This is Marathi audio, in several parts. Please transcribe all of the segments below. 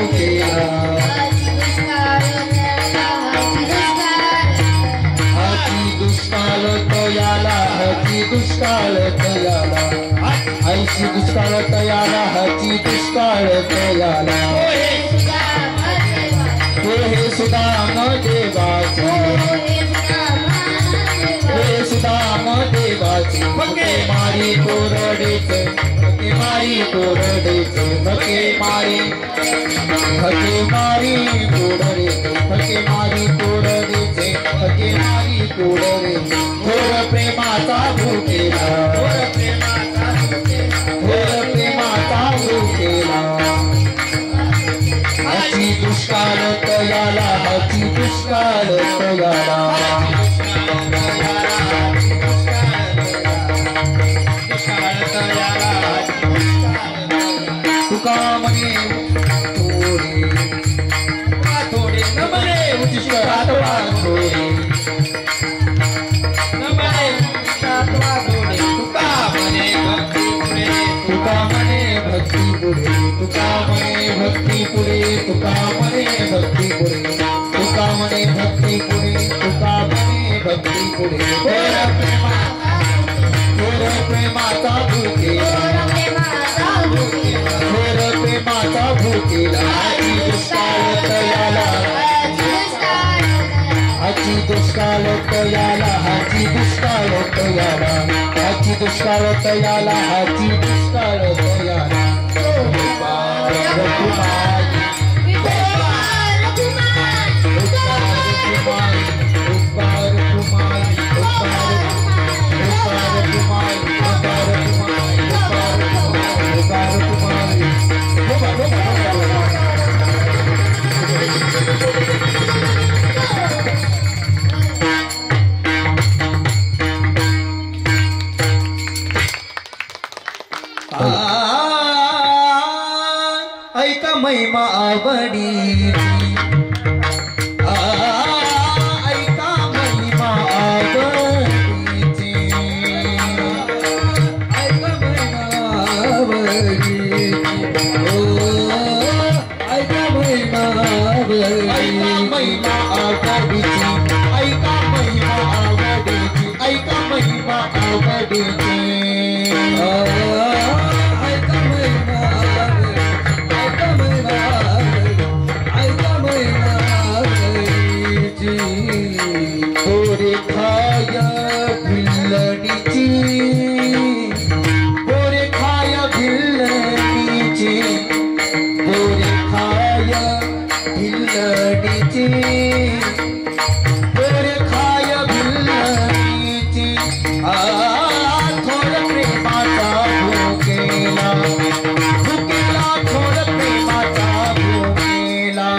भुकेला हाती दुष्काळ तयाला हाती दुष्काळ तयाला आईची दुष्काळ तयाला हाती दुष्काळ तयाला हे सुदाम देवाचे हे सुदाम देवाचे फके मारी कोरडेचे फके मारी कोरडेचे फके मारी कोरडेचे फके मारी कोरडेचे फके मारी कोरडेचे घोर प्रेमाचा भुकेला घोर प्रेमाचा भुकेला हाती दुष्काळ तयाला हाती दुष्काळ तयाला तुका म्हणे थोडे न म्हणे उच्चिष्टात थोडे न म्हणे थोडे तुका म्हणे भक्ती पुढे तुका म्हणे भक्ती पुढे तुका म्हणे भक्ती पुढे तुका म्हणे भक्ती पुढे तुका म्हणे भक्ती पुढे घोर प्रेमाचा भुकेला घोर प्रेमाचा भुकेला हाती दुष्काळ तयाला हाती दुष्काळ तयाला हाती दुष्काळ तयाला हाती दुष्काळ तयाला हाती दुष्काळ तयाला ऐका महिमा आवडीची ऐका महिमा आवडीची ऐका महिमा आवडीची ऐका महिमा आवडीची ऐका महिमा आवडीची ऐका महिमा आवडीची गोरे खाय भिल्लणीची गोरे खाय भिल्लणीची गोरे खाय भिल्लणीची गोरे खाय भिल्लणीची थोड प्रेमाचा भुकेला भुकेला थोड प्रेमाचा भुकेला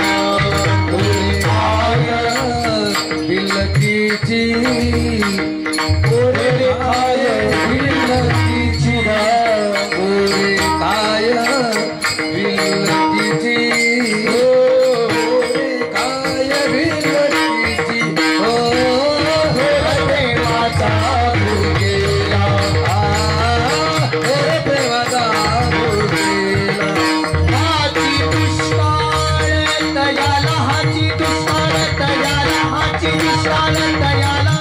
गोरे खाय भिल्लणीची गोरे खाय भिल्लणीची गोरे खाय भिल्लणीची गोरे खाय भिल्लणीची घोर प्रेमाचा भुकेला घोर प्रेमाचा भुकेला हाती दुष्काळ तयाला हाती दुष्काळ तयाला हाती दुष्काळ तयाला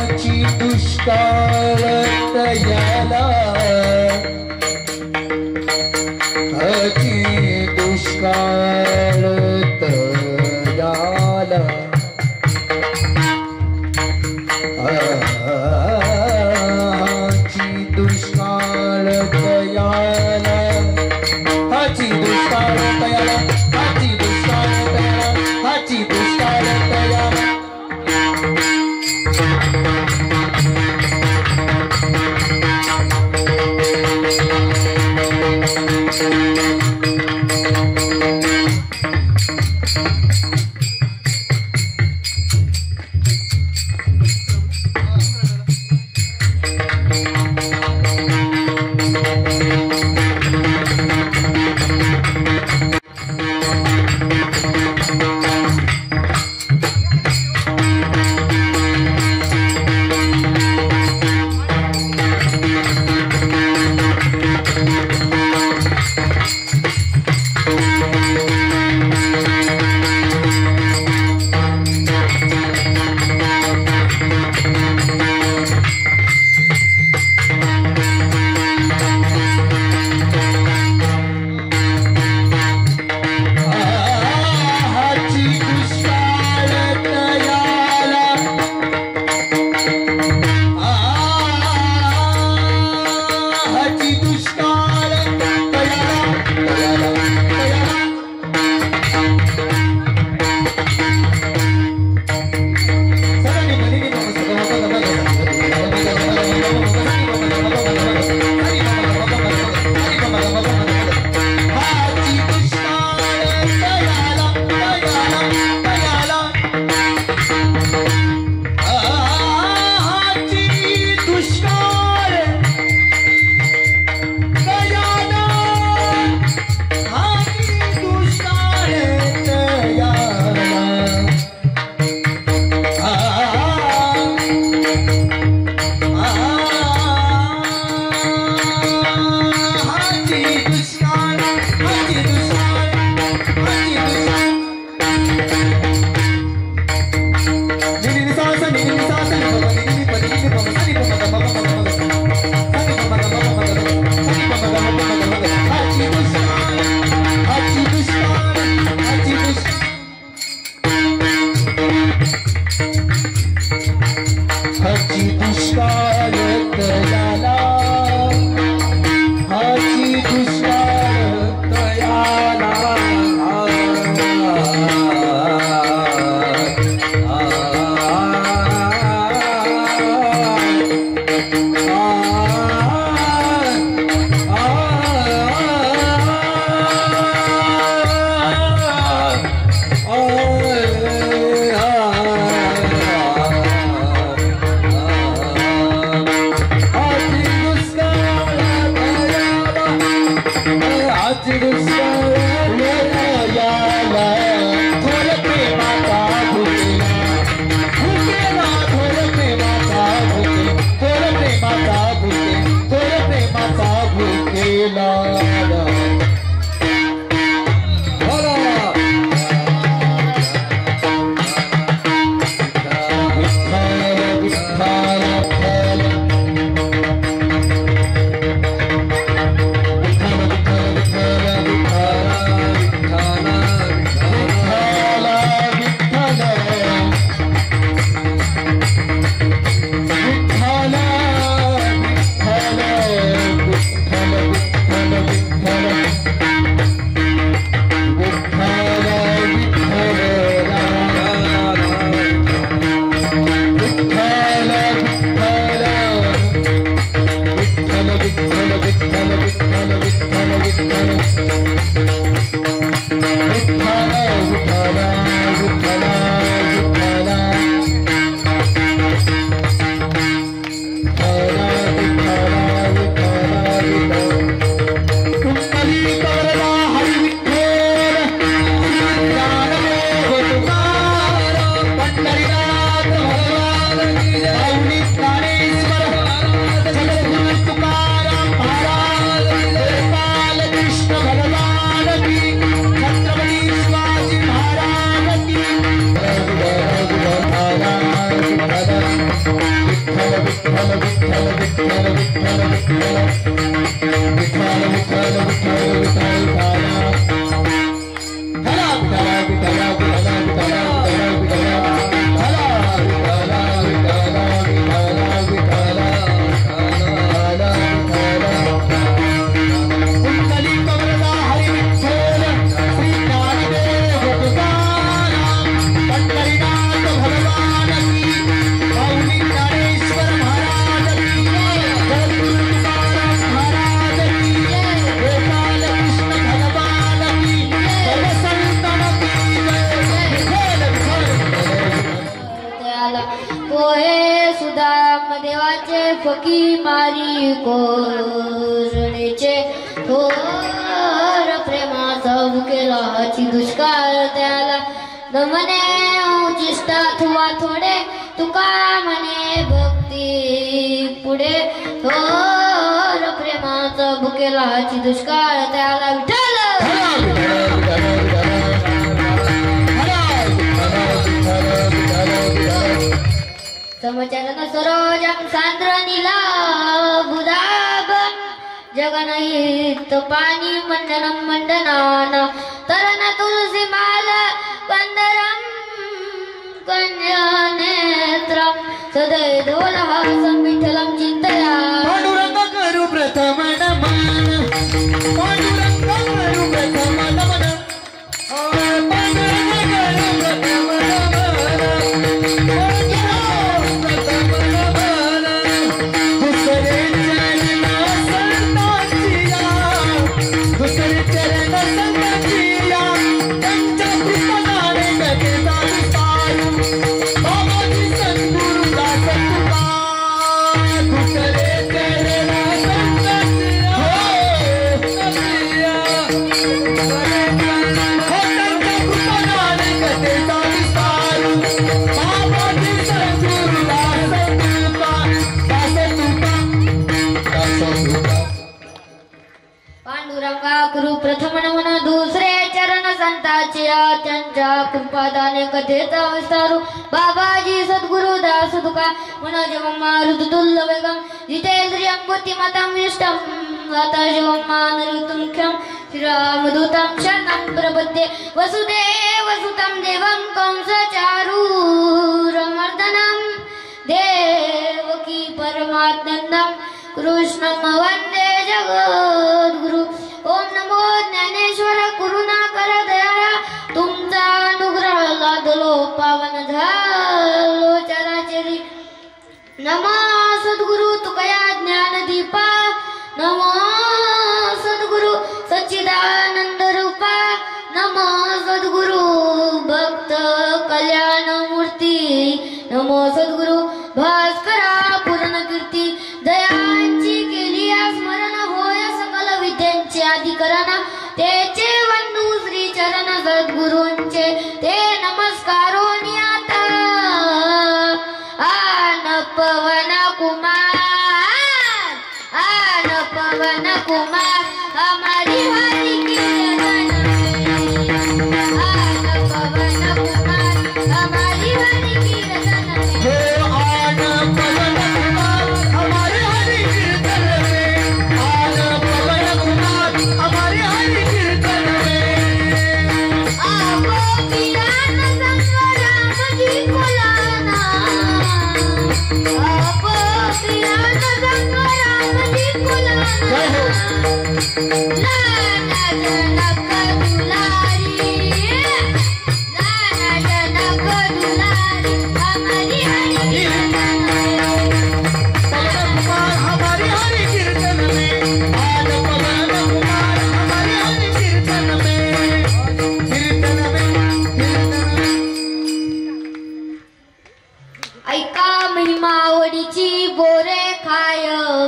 हाती दुष्काळ तयाला हाती दुष्काळ तयाला हाती दुष्काळ तयाला हाती दुष्काळ तयाला हाती दुष्काळ तयाला हाती दुष्काळ तयाला दुष्काळ तयाला हाची दुष्काळ तयाला फकी मारी कोरणेचे थोर प्रेमाचा भुकेला हाची दुष्काळ त्याला दमने उचिष्टात वा थोडे तुका म्हणे भक्ती पुढे थोर प्रेमाचा भुकेला हाची दुष्काळ त्याला विठ्ठल समचरण सरोजं सांद्र नीला बुधाब जगनहित पाणी मंडनं मंडनान तरण तुलसी माल वंदरं कन्या नेत्रं सदै दोलहासं विठ्ठलं चिन्तया पांडुरंग करू प्रथम नमन पांडुरंग करू प्रथम नमन पांडुरंग करू प्रथम गुरु प्रथम नमन दुसरे चरण संतांचे त्यांच्या कृपादाने कथेचा विस्तारू बाबाजी सद्गुरु दास तुका मन जेव्हा मारुतुल्य वेगम जितेंद्रियं बुद्धिमतं विष्टं वाता जेव्हा मानरुतुमुख्यं श्रीरामदूतं शरणं प्रपद्ये वसुदेवसुतं देवं कंसचारूरमर्दनं देवकी परमानंदम कृष्णं वंदे जगद्गुरु। ओम नमो ज्ञानेश्वर करुणाकर दयाळा तुमचा अनुग्रह लादलो पावन झालो चराचरी। नमो सद्गुरु तुकया ज्ञानदीपा नमो सद्गुरु सच्चिदानंद रूपा नमो सद्गुरु भक्त कल्याण मूर्ती नमो सद्गुरु भास्करा पूर्ण कीर्ती दयांची केली स्मरण होय सकल विद्यांचे अधिकरण तेचे वंदू श्री चरण सद्गुरूंचे ते नमस्कारो आता आन पवन कुमार हमारी हरि कीर्तन आन पवन कुमार हमारी हरि कीर्तन आन पवन कुमार हमारे हरि कीर्तन में आन पवन कुमार हमारे हरि कीर्तन में आपो पिरान संग राम जी को लाना आपो पिरान संग राम जी को लाना लाना जनक दुलारी लाना जनक दुलारी हमारी हरि कीर्तन पवन कुमार हमारे हरि कीर्तन में आन पवन कुमार हमारे हरि कीर्तन में ऐका महिमा आवडीची बोरे खाय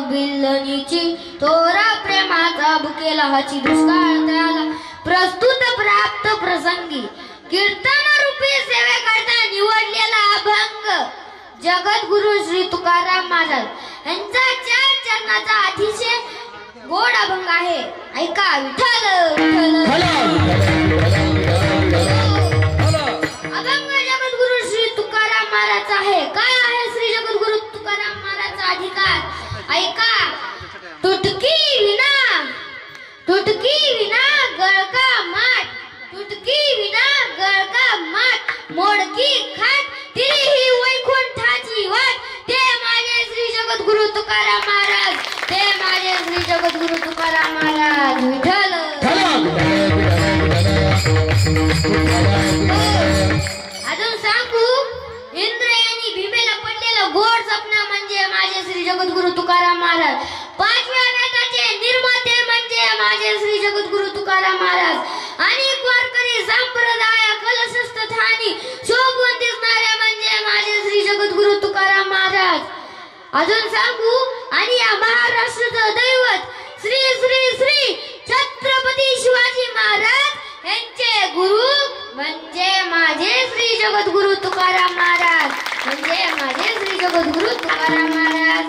बिल्लनीची तोरा प्रेमाचा बुकेला हाची दुष्काळ तयाला प्रस्तुत प्राप्त प्रसंगी कीर्तन रूपी सेवेकरता निवडलेला अभंग जगद्गुरु श्री तुकाराम महाराज यांचा 4 चरणाचा अतिशय गोड अभंग आहे। ऐका विठ्ठल विठ्ठल अभंग जगद्गुरु श्री तुकाराम महाराज आहे। काय आहे श्री जगद्गुरु तुकाराम महाराजचा अधिकार ऐका। तुटकी विना गळका माठ तुटकी विना गळका माठ मोडकी खाट तिरी ही वैकुंठाची वाट ते माझे श्री जगद्गुरु तुकाराम महाराज ते माझे श्री जगद्गुरु तुकाराम महाराज विठ्ठल अजून सांगू इंद्रियांनी भीमेला पडलेलं गोड स्वप्न म्हणजे माझे श्री जगद्गुरु तुकाराम महाराज 5व्या वेदाचे निर्माते म्हणजे माझे श्री जगद्गुरु तुकाराम महाराज आणि वारकरी संप्रदाय कलशस्थानी शोभून दिसणारे म्हणजे माझे श्री जगद्गुरु तुकाराम महाराज। अजून सांगू आणि या महाराष्ट्राचं दैवत श्री श्री श्री छत्रपती शिवाजी महाराज यांचे गुरु म्हणजे माझे श्री जगद्गुरु तुकाराम महाराज म्हणजे माझे श्री जगद्गुरु तुकाराम महाराज।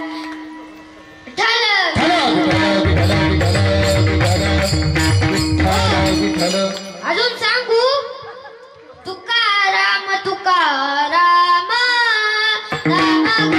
अजून सांगू तुकाराम तुकाराम नाम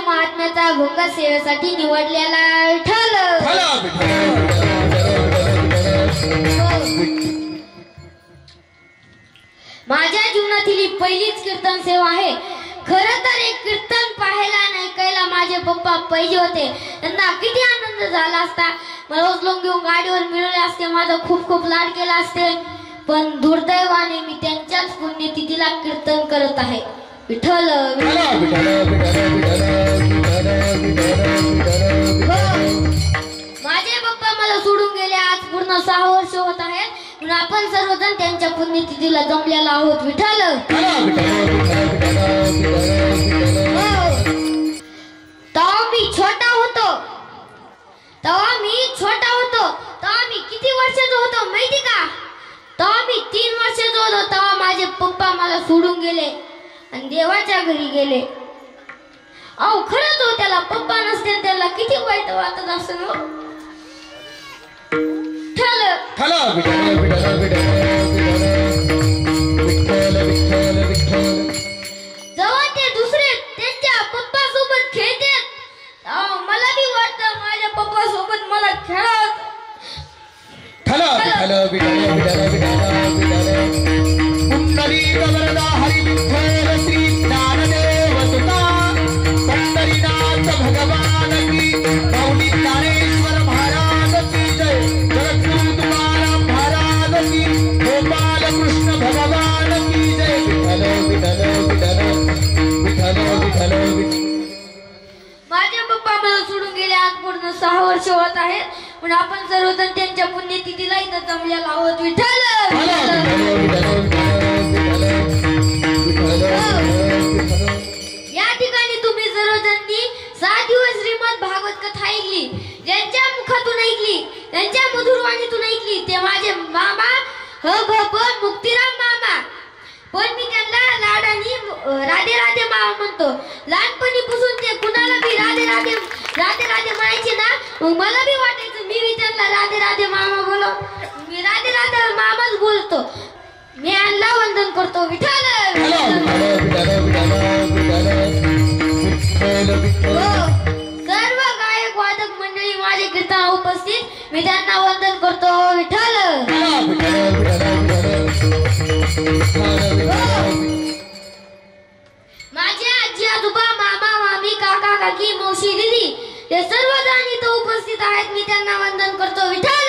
महात्म्याचा भोंगा सेवेसाठी निवडलेला विठ्ठल माझ्या जीवनातील ही पहिलीच कीर्तन सेवा आहे। खरं तर एक कीर्तन पाहायला आणि ऐकायला माझे पप्पा पाहिजे होते। त्यांना किती आनंद झाला असता। मला उचलून घेऊन गाडीवर मिळवले असते, माझा खूप खूप लाड केला असते, पण दुर्दैवाने मी त्यांच्याच पुण्यतिथीला कीर्तन करत आहे। विठ्ठल माझे पप्पा मला सोडून गेले। आज पूर्ण 6 वर्ष होत आहेत। म्हणून आपण सर्वजण त्यांच्या पुण्यतिथीला जमलेला आहोत विठ्ठल. तेव्हा मी छोटा होतो तेव्हा मी किती वर्षाचा होतो माहिती का? तेव्हा मी 3 वर्षाचा होतो. तेव्हा माझे पप्पा मला सोडून गेले आणि देवाच्या घरी गेले. अहो खरंच हो, त्याला पप्पा नसते त्याला किती वाईट वाटत असेल हो. जेव्हा ते दुसरे त्यांच्या पप्पा सोबत खेळतात मला बी वाटतं माझ्या पप्पा सोबत मला खेळत. भगवान की माऊली ज्ञानेश्वर महाराज की जय. जगद्गुरु तुकाराम महाराज की, गोपाल कृष्ण भगवान की जय. माझे पप्पा मला सोडून गेले आज पूर्ण 6 वर्ष होत आहेत. पण आपण सर्वजण त्यांच्या पुण्यतिथीला इथं जमलेला आहोत विठ्ठल. या ठिकाणी तुम्ही सर्वजणांनी 7 दिवस श्रीमद भागवत कथा ऐकली. ज्यांच्या मुखातून ऐकली, त्यांच्या मधुर वाणीतून ऐकली ते माझे मामा मुक्तिराम मामा. पण मी त्यांना लाडानी राधे राधे मामा म्हणतो. लहानपणीपासून ते कुणाला बी राधे राधे राधे राधे म्हणायचे ना, मग मला बी वाटायचं मी त्यांना राधे राधे मामा बोलो. मी राधे राधे मामाच बोलतो. मी यांना वंदन करतो विठ्ठल. सर्व गायक वादक मंडळी माझे कीर्तन उपस्थित, मी त्यांना वंदन करतो विठ्ठल. माझे आजी आजोबा मामा मामी काका काकी मावशी दीदी ते सर्व जण इथं उपस्थित आहेत, मी त्यांना वंदन करतो विठ्ठल.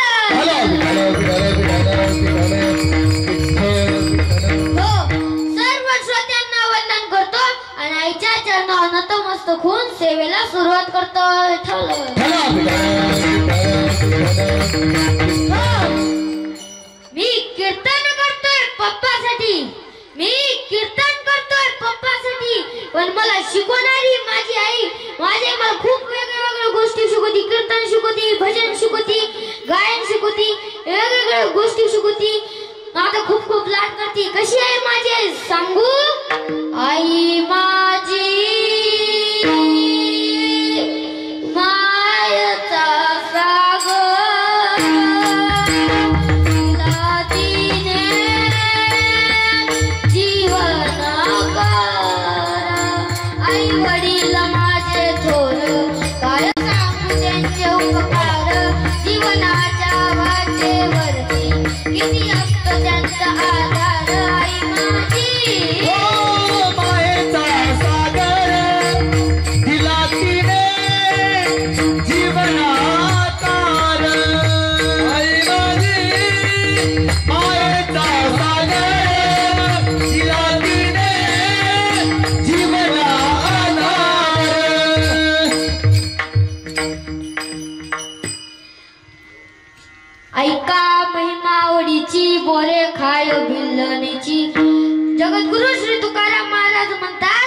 सर्व श्रोत्यांना वंदन करतो आणि आईच्या चरणावर नतमस्तक होऊन सेवेला सुरुवात करतो विठ्ठल. मी कीर्तन करतोय पप्पासाठी, पण मला शिकवणारी माझी आई. मला खूप वेगवेगळ्या गोष्टी शिकवती. कीर्तन शिकवती, भजन शिकवती, गायन शिकवती, वेगवेगळ्या गोष्टी शिकवती. आता खूप खूप लाड करते. कशी आहे माझी आई सांगू? आई माझी मायेचा सागर, तिला तिने जीवन कर. आई वडील माझे थोर, काय सांगू त्यांचे उपकार. जीवनाच्या वाटेवरती किती असतो त्यांचा आधार. आई माझी मायेचा सागर, तिला तिने जीवनाकार. आई माझी मायेचा सागर, तिला तिने जीवनाकार. ऐका महिमावडीची, बोरे खाय भिल्लणीची. जगद्गुरु श्री तुकाराम महाराज म्हणतात,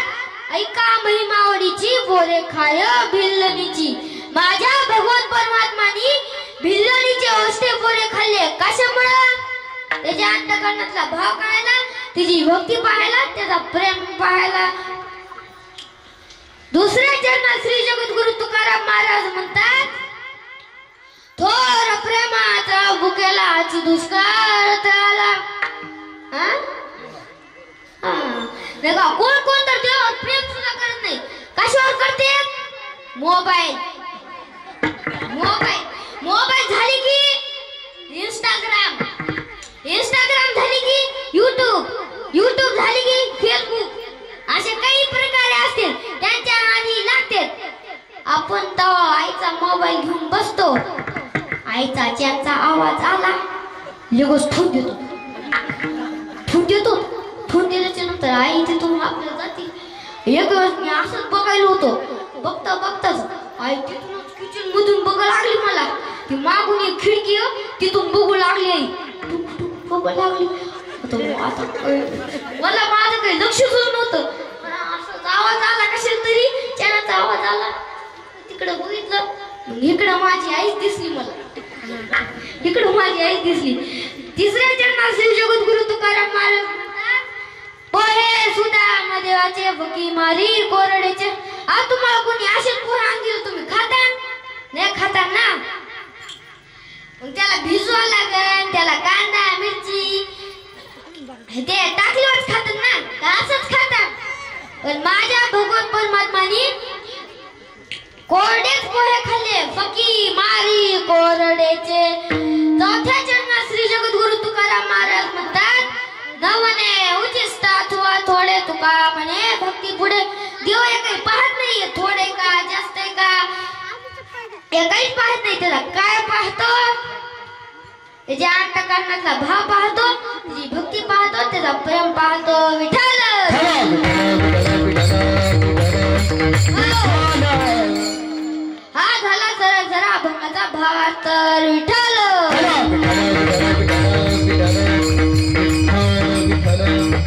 ऐका महिमावडीची, बोरे खाय भिल्लणीची. माझ्या भगवान परमात्मानी भिल्लणीचे औष्टे बोरे खाल्ले. कशामुळे? त्याच्या अंतःकरणातला भाव पाहायला, तिची भक्ती पाहायला, त्याचा प्रेम पाहायला. दुसऱ्या चरणात श्री जगद्गुरु तुकाराम महाराज म्हणतात, थोर प्रेमाचा भुकेला आज दुष्काळ तळाला. देखा कोण कोण तर देवावर प्रेम सुद्धा करत नाही. कशावर करते? मोबाईल झाली की इंस्टाग्राम झाली की युट्यूब झाली की फेसबुक. असे काही प्रकारे असतील त्यांच्या नादी लागते. आपण तेव्हा आईचा मोबाईल घेऊन बसतो. आईचा त्यांचा आवाज आला लगेच ठून दिल्याच्या नंतर आई तिथून आपल्या जाते. एक वेळेस मी असंच बघायला होतो. बघताच आई तिथूनच किचन मधून बघू लागली मला. ती मागून एक खिडकी तिथून बघू लागली. आई बघू लागली. होतं आता मला माझं काही लक्षच नव्हतं. असं आवाज आला कशाला तरी चॅनाचा आवाज आला तिकडं बघितलं इकडं माझी आईच दिसली मला इकडं माझी आईच दिसली. तिसऱ्या चरणात श्री जगद्गुरु तुकाराम महाराज पोहे सुद्धा महादेवाचे फकी मारी कोरडेचे. आज तुम्हाला कोणी असेच पोहे आणतील तुम्ही खाता नाही खाता ना मग त्याला भिजवावं लागेल त्याला कांदा मिरची ते टाकल्यावरच खातात ना का असंच खातात. पण माझ्या भगवत परमात्मानी कोरडेच पोहे खाल्ले फकी मारी कोरडेचे. चौथ्या चरणात श्री जगद्गुरु तुकाराम महाराज म्हणतात नवने उचिष्ट अथवा थोडे तुका म्हणे भक्ती पुढे देव हे काही पाहत नाहीये थोडे का जास्त आहे का हे काहीच पाहत नाही. त्याला काय पाहतो त्याच्या अंतःकरणातला भाव पाहतो त्याची भक्ती पाहतो त्याचा प्रेम पाहतो. विठ्ठल हा झाला सरळ जरा भंगाचा भाव तर विठ्ठल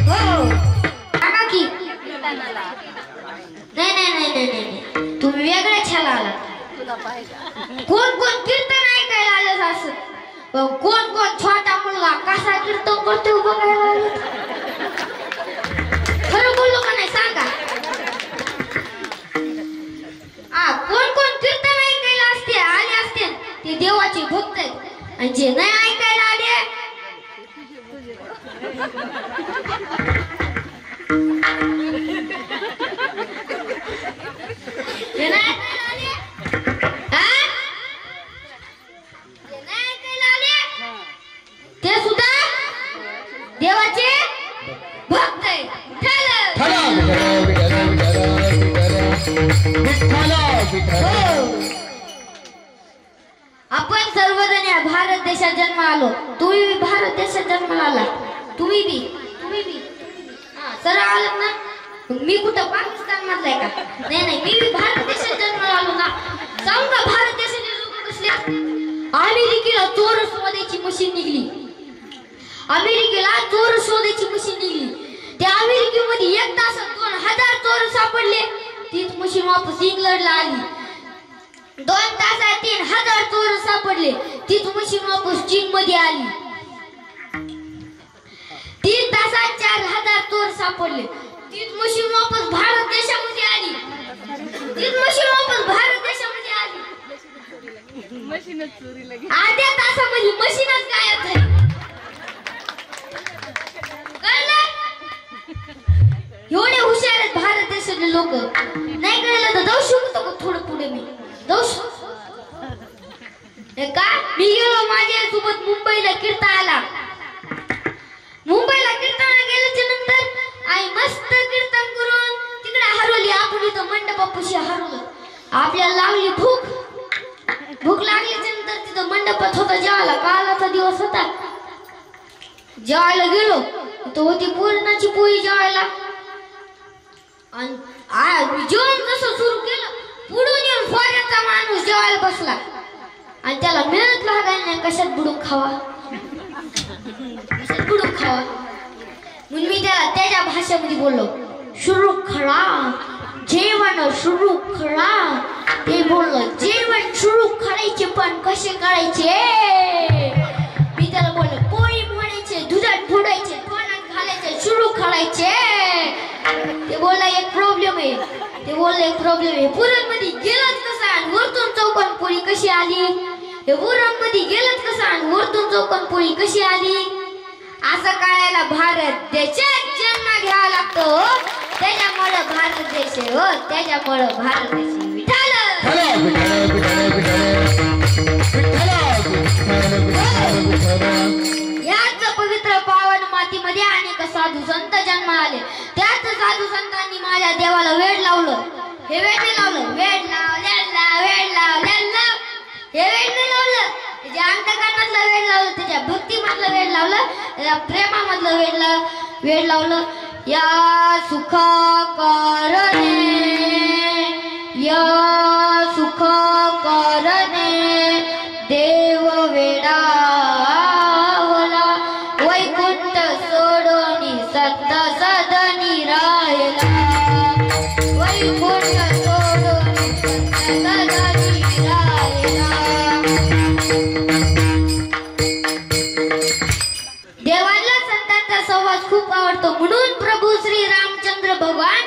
हो काका की नाही तुम्ही वेगळ्या छाला आला. कोण कोण कीर्तन ऐकायला आलं असं कोण कोण छोटा मुलगा कसा कीर्तन करतो बघायला आलं. खरं बोललो का नाही सांगा. कोण कोण कीर्तन ऐकायला असते आले असते ते देवाचे भक्त आहेत आणि जे नाही ऐकायला आले ते नाही ऐकायला आले ते नाही ऐकायला आले ते सुद्धा देवाचे भक्त आहेत. आपण सर्वजण या भारत देशात जन्म आलो. तुम्ही भारत देशात जन्माला आला तुम्ही बी सरळ आलात ना. मी कुठं पाकिस्तान मधलाय का नाही मी बी भारत देशात जन्माला आलो ना. सांगू का भारत देशाचे लोक कसले. अमेरिकेला चोर शोधायची मशीन निघली. अमेरिकेला चोर शोधायची मशीन निघली. त्या अमेरिकेमध्ये 1 तासात 2000 चोर सापडले. तीच मशीन वापस इंग्लंडला आली. 2 तासात 3000 चोर सापडले. तीच मशीन वापस चीन मध्ये आली. 3 तासात 4000 चोर सापडले. तीच मशीन वापस भारत देशामध्ये आली. तीच मशीन वापस भारत देशामध्ये आली. अर्ध्या तासामध्ये मशीनच गायब झाली. एवढे हुशार आहेत भारत देशातले लोक. नाही कळलं तर जाऊ शकतो का थोडं पुढे मी जाऊ का. मी गेलो माझ्या सोबत मुंबईला कीर्तनाला. मुंबईला कीर्तनाला गेल्याच्या नंतर आई मस्त कीर्तन करून तिकडे हरवली. आपण इथं मंडपापाशी हरवलं. आपल्याला लागली भूक लागल्याच्या नंतर तिथं मंडपात होता जेवायला. कालाचा दिवस होता. जेवायला गेलो तो होती पूर्णाची पोळी जेवायला. आणि जेवण कसं सुरू केलं पुढून येऊन फॉरेनचा माणूस जेवायला बसला आणि त्याला मिळत लागायला नाही कशात बुडून खावा म्हणून मी त्याला त्याच्या भाषेमध्ये बोललो सुरू खळा जेवण सुरू खळा. ते बोललो जेवण सुरू करायचे पण कसे करायचे. मी त्याला बोललो पोळी फोडायचे दुधात फोडायचे तोंडात घालायचे सुरू करायचे. ते बोलला एक प्रॉब्लेम आहे. ते बोलले एक प्रॉब्लेम आहे. पुरण मध्ये गेलंच कसं आणि वरतून चौकोन पोळी कशी आली. हे पुरण मध्ये गेलंच कसं आणि वरतून चौकोन पोळी कशी आली. असं कळायला भारत देशात जन्म घ्यावा लागतो. त्याच्यामुळे भारत देश आहे हो. त्याच्यामुळे भारत देश विठ्ठल. याच पवित्र पावन मातीमध्ये अनेक साधू संत जन्म आले. त्याच साधू संतांनी माझ्या देवाला वेड लावलं. हे वेड नाही लावलं वेड लावलेला हे वेड नाही लावलं. त्याच्या अंतःकरणातलं वेड लावलं. त्याच्या भक्तीमधलं वेड लावलं. त्याच्या प्रेमामधलं वेड लावलं. या सुख करणे देव वेडावला वैकुंठ सोड देवाला संतांचा सहवास खूप आवडतो म्हणून प्रभू श्री रामचंद्र भगवान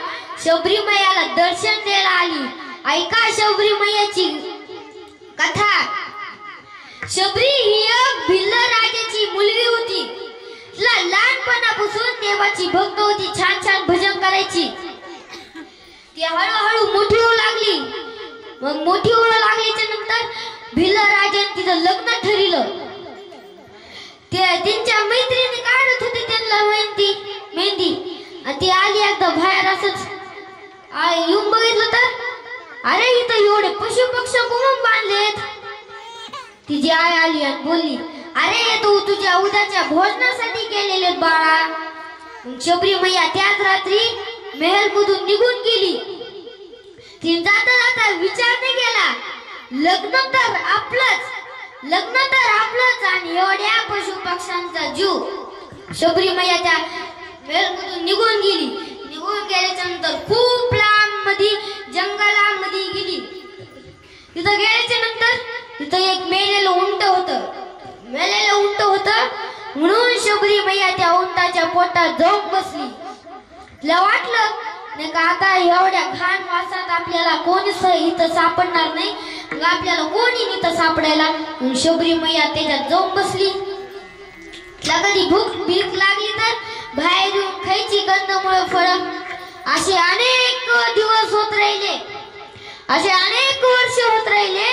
शबरी मैयाला दर्शन द्यायला आली. ऐका शबरी मैयाची कथा. शबरी ही एक भिल्ल राजाची मुलगी होती. तिला लहानपणापासून देवाची भक्त होती. छान छान भजन करायची. ती हळूहळू मोठी होऊ लागली. मग मोठी होऊ लागल्याच्या नंतर भिल्ल राजाने तिचं लग्न ठरलं. त्यांच्या मैत्रिणी काढत होते त्यांना मेहंदी आणि ती आली एकदा बाहेर असंच येऊन बघितलं तर अरे इथं एवढे पशु पक्षी कोण बांधलेत. तिची आई आली आणि बोलली अरे तू तुझ्या उद्याच्या भोजनासाठी गेलेले बाळा. शबरी मैया त्याच रात्री महल मधून निघून गेली. ती जाता जाता विचार नाही केला लग्न तर आपलंच आणि एवढ्या पशु पक्ष्यांचा जीव. शबरी मैया त्या महल मधून निघून गेली. निघून गेल्याच्या नंतर खूप लांब मध्ये जंगलामध्ये गेली. तिथं गेल्याच्या नंतर तिथं एक मेलेलं उंट होतं म्हणून शबरी मैया त्या उंटाच्या पोटात जाऊन बसली. तिला वाटलं नाही का आता एवढ्या घाण वासात आपल्याला कोणीच इथं सापडणार नाही. मग आपल्याला कोणी इथं सापडायला. शबरी मैया त्याच्यात जाऊन बसली. तिला कधी भीक लागली तर बाहेर येऊन खायची कंदमुळं फळं. असे अनेक दिवस होत राहिले. असे अनेक वर्ष होत राहिले.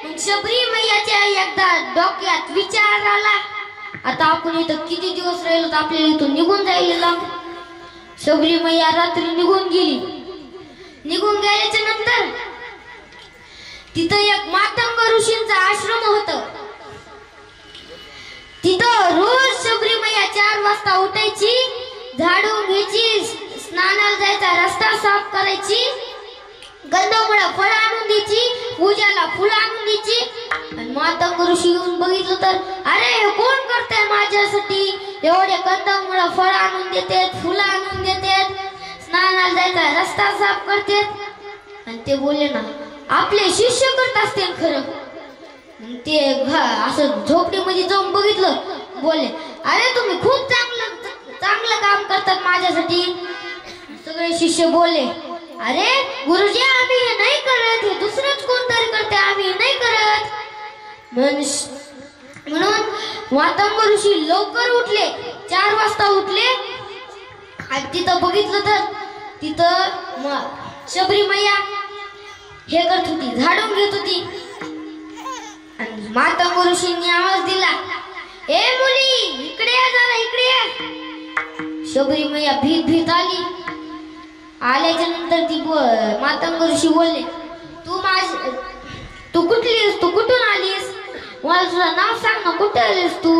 मग शबरी मैयाच्या एकदा डोक्यात विचार आला आता आपण इथं किती दिवस राहिलो तर आपल्याला इथून निघून जायला. शबरी मैया रात्री निघून गेली. निघून गेल्याच्या नंतर तिथं एक मातंग ऋषींचा आश्रम होता. तिथं रोज शबरी मैया 4 वाजता उठायची, झाडून घ्यायची, स्नानाला जायचा रस्ता साफ करायची, गंधमुळं फळं आणून द्यायची, पूजाला फुलं आणून द्यायची. आणि मातंग ऋषी येऊन बघितलं तर अरे कोण करताय माझ्यासाठी एवढे कंदमुळं फळं आणून देतात, फुलं आणून देतात, स्नानाला जायचा रस्ता साफ करतात. आणि ते बोलले ना आपले शिष्य करत असते खरं. ते असं झोपडीमध्ये जाऊन बघितलं. बोलले अरे तुम्ही खूप चांगलं काम करतात माझ्यासाठी. सगळे शिष्य बोलले अरे गुरुजी आम्ही हे नाही करत, हे दुसरंच कोणतरी करते, आम्ही हे नाही करत. म्हणून मातंग ऋषी लवकर उठले. 4 वाजता उठले आणि तिथं बघितलं तर तिथं शबरी मैया हे करत होती, झाडून घेत होती. आणि मातंग ऋषींनी आवाज दिला ए मुली इकडे या जरा इकडे या. शबरी मैया भीत आली. आल्याच्या नंतर ती मातंग ऋषी बोलले तू कुठून आलीस, मला तुझं नाव सांग ना, कुठे आलीस तू.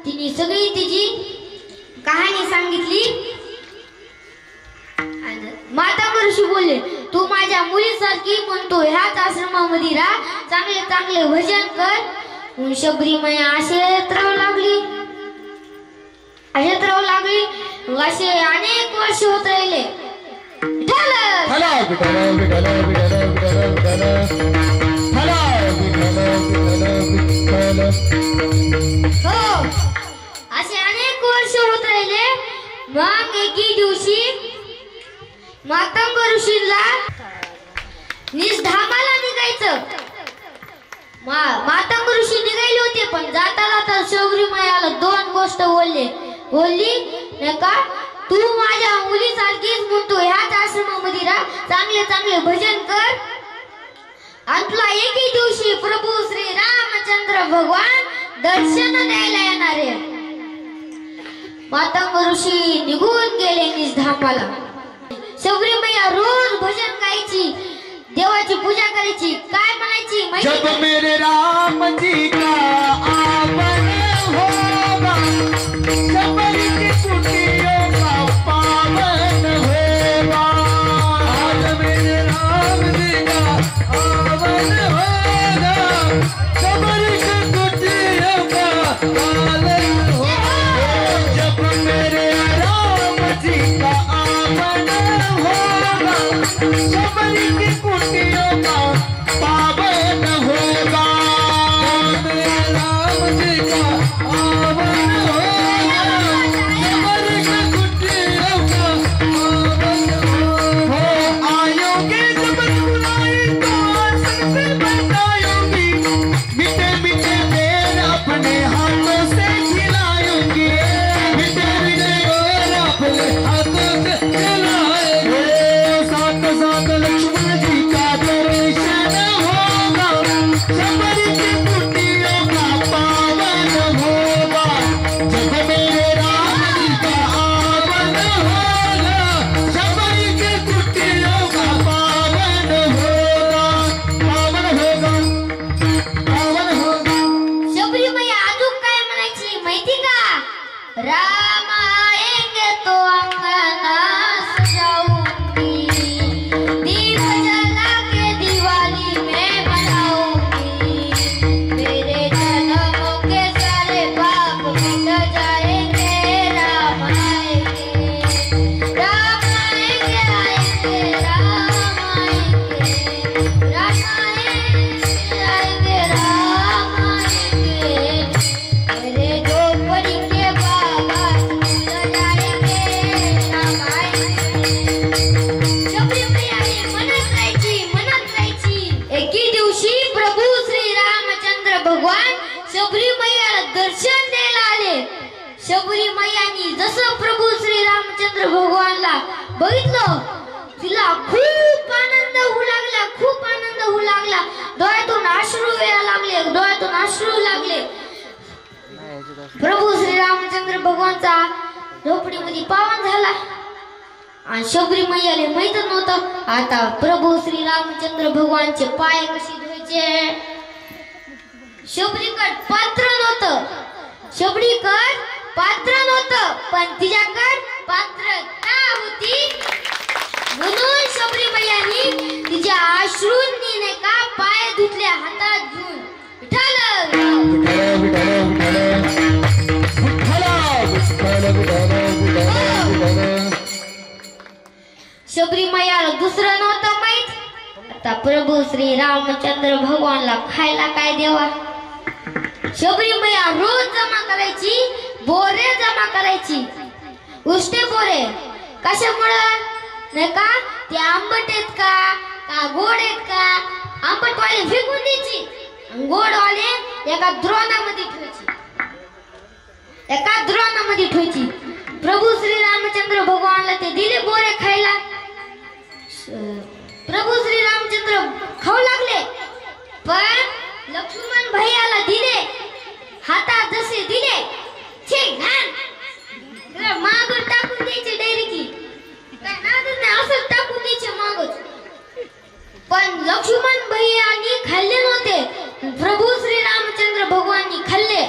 तिने सगळी तिची कहाणी सांगितली. मातंग ऋषी बोलले तू माझ्या मुलीसारखी म्हणतो ह्याच आश्रमामध्ये राहा, चांगले चांगले भजन कर. शबरी मैया असेच राहू लागली. असे अनेक वर्ष होत राहिले. असे अनेक वर्ष होत राहिले. मग एके दिवशी मातंग ऋषीला निजधामाला निघायचं. मातंग ऋषी निघाले होते पण जाता शबरी मैयाला 2 गोष्ट बोलली नाही का तू माझ्या मुलीसारखीच म्हणतो ह्याच आश्रमामध्ये राहा, चांगले चांगले भजन कर. आणि तुला एके दिवशी प्रभू श्री रामचंद्र भगवान दर्शन द्यायला येणार आहे. मातंग ऋषी निघून गेले निजधामाला. शबरी मैया रोज भजन गायची, देवाची पूजा करायची. काय म्हणायची माहिती? जब मेरे राम जी का आगमन होगा, शबरी की कुटियों का पावन होगा. आज मेरे राम जी का आगमन होगा, शबरी की कुटियों का पावन होगा. जब मेरे राम जी का आगमन होगा, शबरी की कुटियों का भगवान शबरी मैयाला दर्शन द्यायला आले. शबरी मैयानी जसं प्रभू श्री रामचंद्र भगवानला बघितलं तिला खूप आनंद होऊ लागला, खूप आनंद होऊ लागला. डोळ्यातून अश्रू यायला लागले, डोळ्यातून अश्रू लागले. प्रभू श्री रामचंद्र भगवानचा झोपडीमध्ये पावन झाला आणि शबरी मैयाला माहित नव्हतं आता प्रभू श्री रामचंद्र भगवानचे पाय कसे धुवायचे. शबरीकड पात्र नव्हतं, शबरीकड पात्र नव्हतं, पण तिच्याकड पात्रता होती. म्हणून शबरी मैयानी तिच्या अश्रूंनी नाही का पाय धुतले हातात घेऊन. शबरी मैयाला दुसरं नव्हतं माहित आता प्रभू श्री रामचंद्र भगवानला खायला काय देवा. शबरी मैया रोज जमा करायची, बोरे जमा करायची. उष्टे बोरे कशामुळं नाही का, ते आंबट आहेत का गोड आहेत का. आंबटवाले फेकून द्यायची, गोडवाले एका द्रोणामध्ये ठेवायची, एका द्रोणामध्ये ठेवायची. प्रभू श्री रामचंद्र भगवानला ते दिले बोरे खायला. प्रभू श्री रामचंद्र खाऊ लागले, पण लक्ष्मण भैयाला दिले हातात जसे दिले छे घाण मागं टाकून द्यायचे डायरेक्टली. काय नादच नाही, असं टाकून द्यायचे मागच. पण लक्ष्मण भैयानी खाल्ले नव्हते, प्रभू श्री रामचंद्र भगवाननी खाल्ले.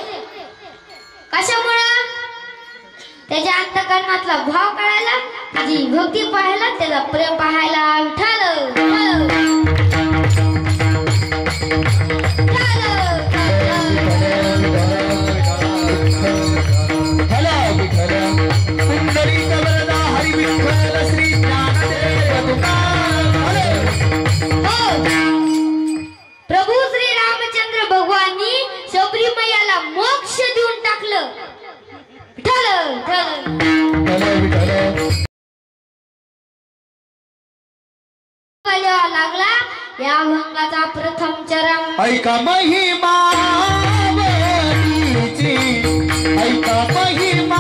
कशामुळं, त्याच्या अंतःकरणातला भाव कळायला, त्याची भक्ती पाहायला, त्याचा प्रेम पाहायला. प्रभू श्री रामचंद्र भगवाननी शबरी मैयाला मोक्ष देऊन टाकलं. लागला या भंगाचा प्रथम चरण. ऐका महिमा वडीची, ऐका महिमा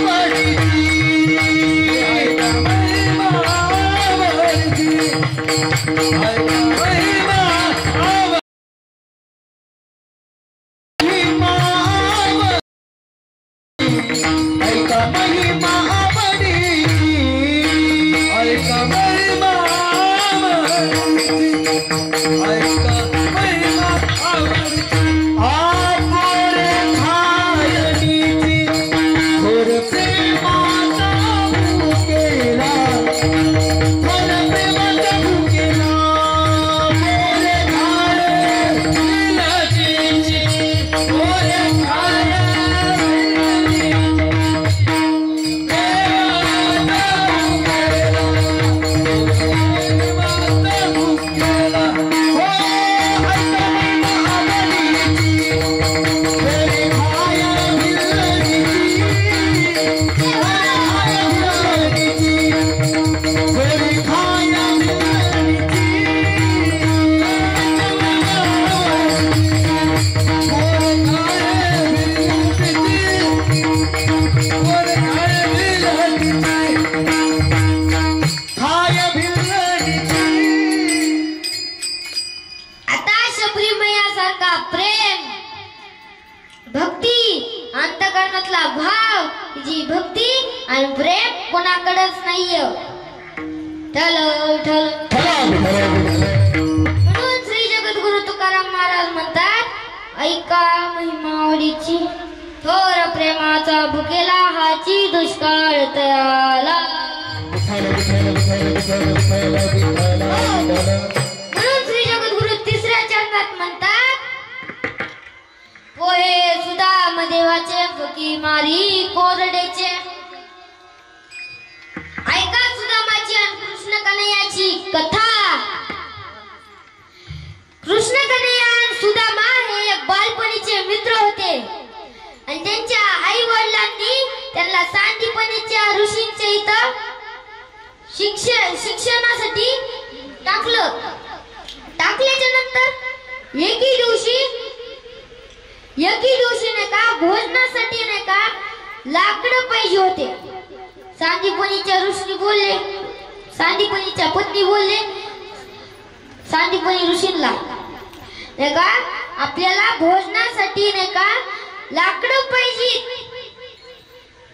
वडीची, ऐका महिमा वडीची, ऐका महिमा ऐका महिमा वडीची, ऐका महिमा भक्ती आणि प्रेम कोणाकडेच नाहीये. म्हणून श्री जगद्गुरु तुकाराम महाराज म्हणतात, ऐका महिमावडीची, थोर प्रेमाचा भुकेला हाची दुष्काळ तयाला. म्हणून श्री जगद्गुरु तिसऱ्या चरणात म्हणतात, पोहे सुदाम देवाचे फकी मारी कोरडेचे. ऐका सुदामाची आणि कृष्ण कन्हैयाची कथा. कृष्ण कन्हैया आणि सुदामा हे एक बालपणीचे मित्र होते आणि त्यांच्या आई वडिलांनी त्यांना सांदीपनीच्या ऋषींच्या इथं शिक्षणासाठी टाकलं. टाकल्याच्या नंतर एके दिवशी भोजनासाठी नाही का लाकडं पाहिजे होते. सांदीपनीच्या ऋषी बोलले, सांदीपनीच्या पत्नी बोलले सांदीपनी ऋषींना नाही का आपल्याला भोजनासाठी नाही का लाकडं पाहिजे.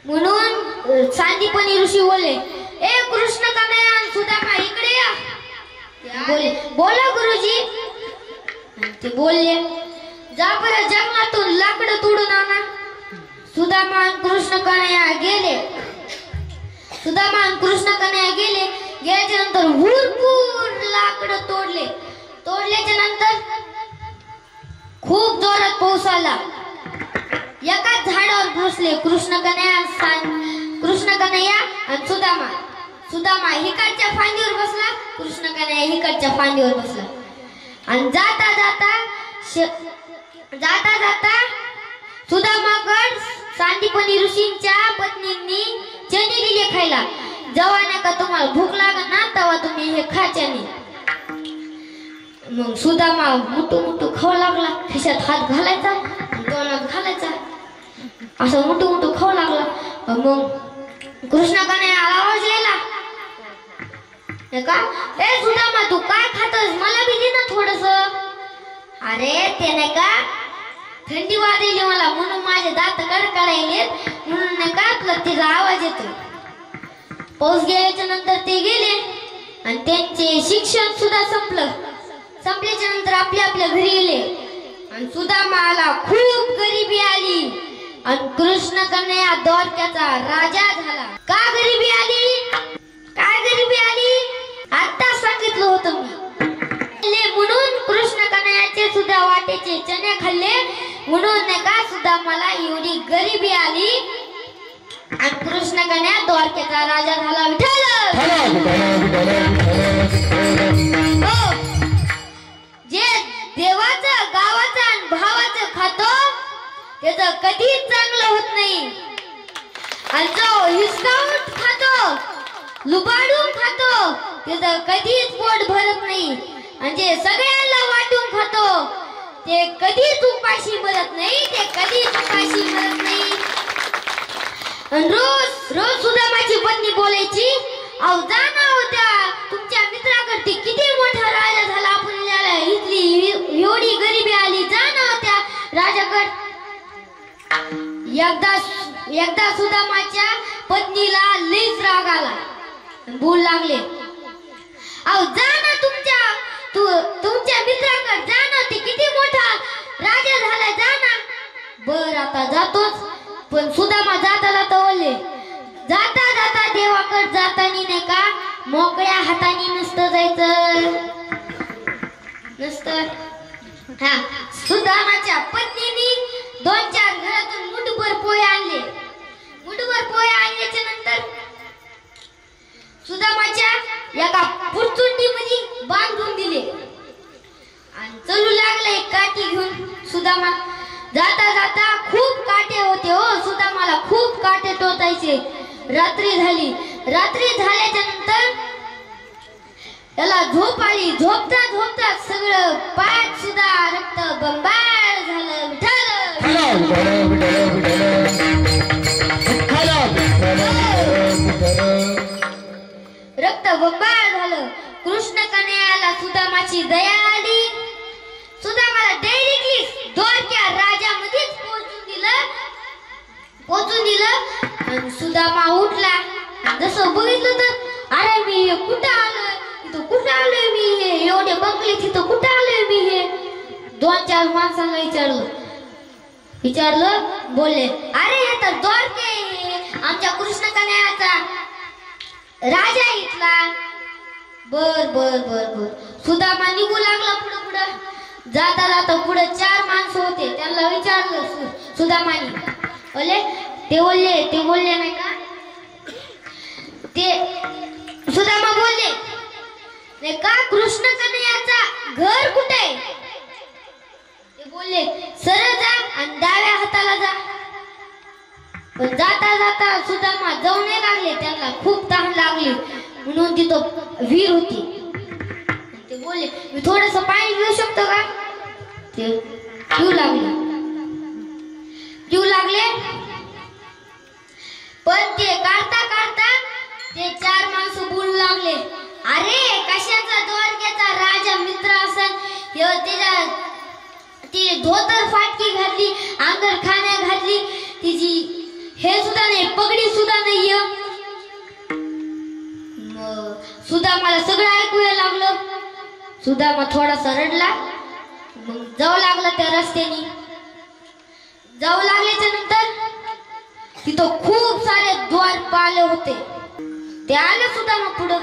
म्हणून सांदीपनी ऋषी बोलले, ए कृष्ण कन्हैया सुदामा इकडे या. बोले, बोला गुरुजी. ते बोलले, जा बरं जंगलातून लाकडं तोडून आणा. सुदामा आणि कृष्ण कन्हैया गेले. सुदामा आणि कृष्ण कन्हैया गेले. गेल्याच्या नंतर भरपूर लाकडं तोडले. तोडल्याच्या नंतर खूप जोरात पाऊस आला. एकाच झाडावर बसले कृष्ण कन्हैया आणि सुदामा. सुदामा हिकडच्या फांदीवर बसला, कृष्ण कन्हैया हिकडच्या फांदीवर बसला. आणि जाता जाता सुदामाकड सांदीपनी ऋषींच्या पत्नींनी चणे दिले खायला. जेव्हा नाही का तुम्हाला भूक लागत ना तेव्हा तुम्ही हे खा चणे. मग सुदामा मुठू खाऊ लागला. खिशात हात घालायचा, तोंडात घालायचा, असं मुठू खाऊ लागला. मग कृष्ण कन्हैया आवाज यायला का, ए सुदामा तू काय खातस, मला बी दे ना थोडस. अरे ते नाही का थंडी वाजली मला म्हणून माझे दात कडकडायले म्हणून नाही का तुला तिचा आवाज येतो. पाऊस गेल्याच्या नंतर ते गेले आणि त्यांचे शिक्षण सुद्धा संपल्याच्या नंतर आपल्या घरी गेले. आणि सुदामाला खूप गरिबी आली आणि कृष्ण कन्हैया द्वारक्याचा राजा झाला. का गरिबी आली, काय गरिबी आली आता सांगितलं होतं मी. म्हणून कृष्ण कन्हैयाचे सुद्धा वाटेचे चणे खाल्ले म्हणून नाही का सुदामाला एवढी गरिबी आली आणि कृष्ण कन्हैया द्वारकेचा राजा झाला. हो, जे देवाचं गावाचं आणि भावाचं खातो त्याचं कधीच चांगलं होत नाही. आणि जो हिसकावून खातो, लुबाडून खातो त्याचं कधीच पोट भरत नाही. आणि जे सगळ्यांना वाटून खातो ते कधीच उपाशी मरत नाही, ते कधीच उपाशी मरत नाही. आणि रोज सुदामाची पत्नी बोलायची, अहो जाना होत्या तुमच्या मित्राकडे किती मोठा राजा झाला, आपल्याला इथली एवढी गरिबी आली, जाना होत्या राजाकडे. एकदा सुदामाच्या पत्नीला लईच राग आला, बोल लागले, अहो जाना तुमच्या मित्राकडे जाना, ते किती मोठा राजा झाला, जाना. बर आता जातोच. पण सुदामा जाता बोलले, जाता देवाकडे जातानी नाही का मोकळ्या हाताने नसतं जायचं, नसतं. हा, सुदामाच्या पत्नीनी 2-4 घरातून मुठभर पोहे आणले. मुठभर पोहे आणल्याच्या नंतर सुदामाच्या एका पुरचुंडीमध्ये बांधून दिले आणि चलू लागले काठी घेऊन. सुदामा जाता खूप काटे होते हो, सुदामाला खूप काटे टोचायचे. रात्री झाली. रात्री झाल्याच्या नंतर त्याला झोप आली. झोपता सगळं पाठ सुद्धा रक्त बंबाळ झालं. रक्त बंबाळ झालं. कृष्ण कन्हैयाला सुदामाची दया आली. सुदामाला डायरेक्टली द्वारक्या राजामध्येच पोचून दिलं आणि सुदामा उठला. जसं बघितलं तर अरे मी कुठं आलोय, इथं कुठं आलोय मी, हे एवढे बंगले तिथं कुठं आलोय मी. हे 2-4 माणसांना विचारलं बोलले, अरे हे तर द्वारके आमच्या कृष्ण कन्हैयाचा राजा इथला. बर. सुदामा निघू लागला पुढं. जाता पुढे 4 माणसं होते. त्यांना विचारलं सुदामानी, ते बोलले नाही का, ते सुदामा बोलले नाही का कृष्ण कन्हैयाचा घर कुठे आहे. ते बोलले सरळ जा आणि डाव्या हाताला जा. पण जाता सुदामा जाऊ नाही लागले. त्यांना खूप तहान लागली म्हणून तिथं विहीर होती. ते बोलले मी थोडस पाणी घेऊ शकतो का. ते पिऊ लागले. देऊ लागले. पण ते काढता काढता ते चार माणसं बोलू लागले, अरे कशाचा द्वारकेचा राजा मित्र असन, तिने धोतर फाटकी घातली, अंगर खाण्या घातली, तिची हे सुद्धा नाही, पगडी सुद्धा नाहीये. सुदामाला सगळं ऐकू लागलं. सुदामा थोडासा रडला. मग जाऊ लागला त्या रस्त्याने. जाऊ लागल्याच्या नंतर तिथं खूप सारे द्वारपाल होते. ते आले सुदामा पुढं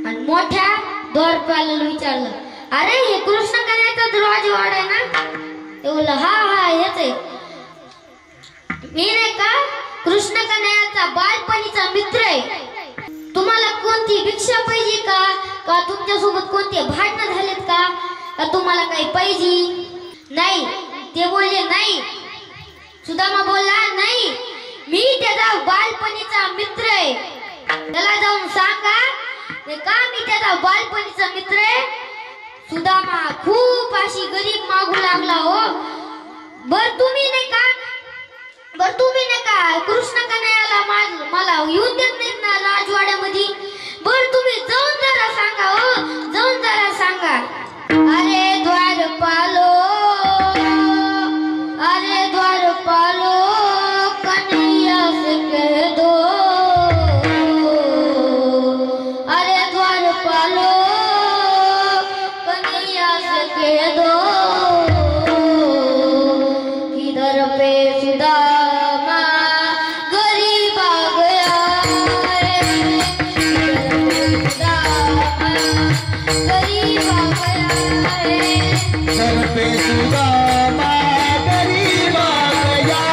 आणि मोठ्या द्वारपालाला विचारलं, अरे हे कृष्ण कन्हैयाचा राजवाडा आहे ना? ते बोलला, हा हा हेच आहे. मी नाही का कृष्ण कन्हैयाचा बालपणीचा मित्र आहे. तुम्हाला कोणती भिक्षा पाहिजे का? का तुमच्यासोबत कोणते भांडणं झालेत का? का तुम्हाला काही पाहिजे? नाही. ते बोलले नाही. सुदामा बोलला, नाही, मी त्याचा बालपणीचा मित्र आहे. त्याला जाऊन सांगा का मी त्याचा बालपणीचा मित्र आहे. सुदामा खूप अशी गरीब मागू लागला. हो बर तुम्ही नाही का कृष्ण कन्हैयाला मला येऊन देत नाहीत ना राजवाड्यामध्ये? बर तुम्ही जाऊन जरा सांगा. हो जाऊन जरा सांगा. अरे द्वारपालो कन्हैया से कह दो, अरे द्वारपालो कन्हैया से कह दो, इधर पे सुदामा गरीब आ गया है, इधर पे सुदामा गरीब आ गया है, इधर पे सुदामा गरीब आ गया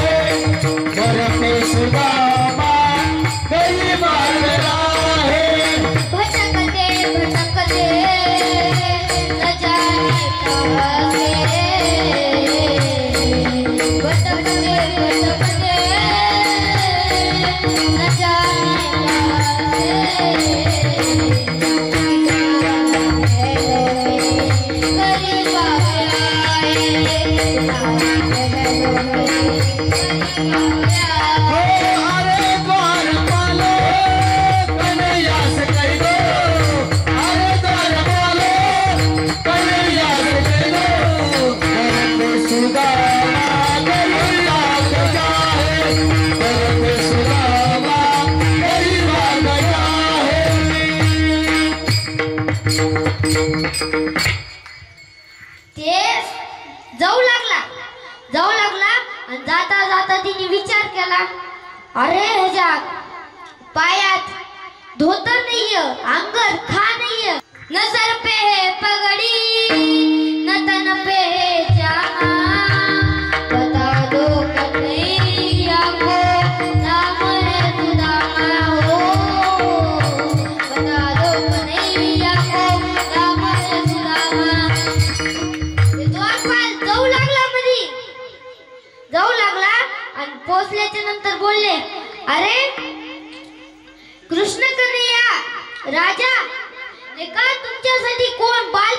है, इधर पे सुदामा गरीब आ गया है। भटकते भटकते न जाने कहाँ से, भटकते भटकते न जाने कहाँ से, गरीब आ गया है, अरे द्वारपालो कन्हैया से कह दो, अरे द्वारपालो कन्हैया से कह दो, इधर पे सुदामा गरीब आ गया है, इधर पे सुदामा गरीब आ गया है। ते जाऊ लागला आणि जाता जाता तिने विचार केला, अरे ह्याच्या पायात धोतर नाहीये, अंगर खा नाहीये, न सर पे है पगड़ी न तन पे है जामा, बता दो कन्हैया को नाम है सुदामा हो, बता दो कन्हैया को नाम है सुदामा. द्वारपाल जाऊ लागला आणि पोचल्याच्या नंतर बोलले, अरे कृष्ण कन्हैया राजा, का तुमच्यासाठी कोण बाल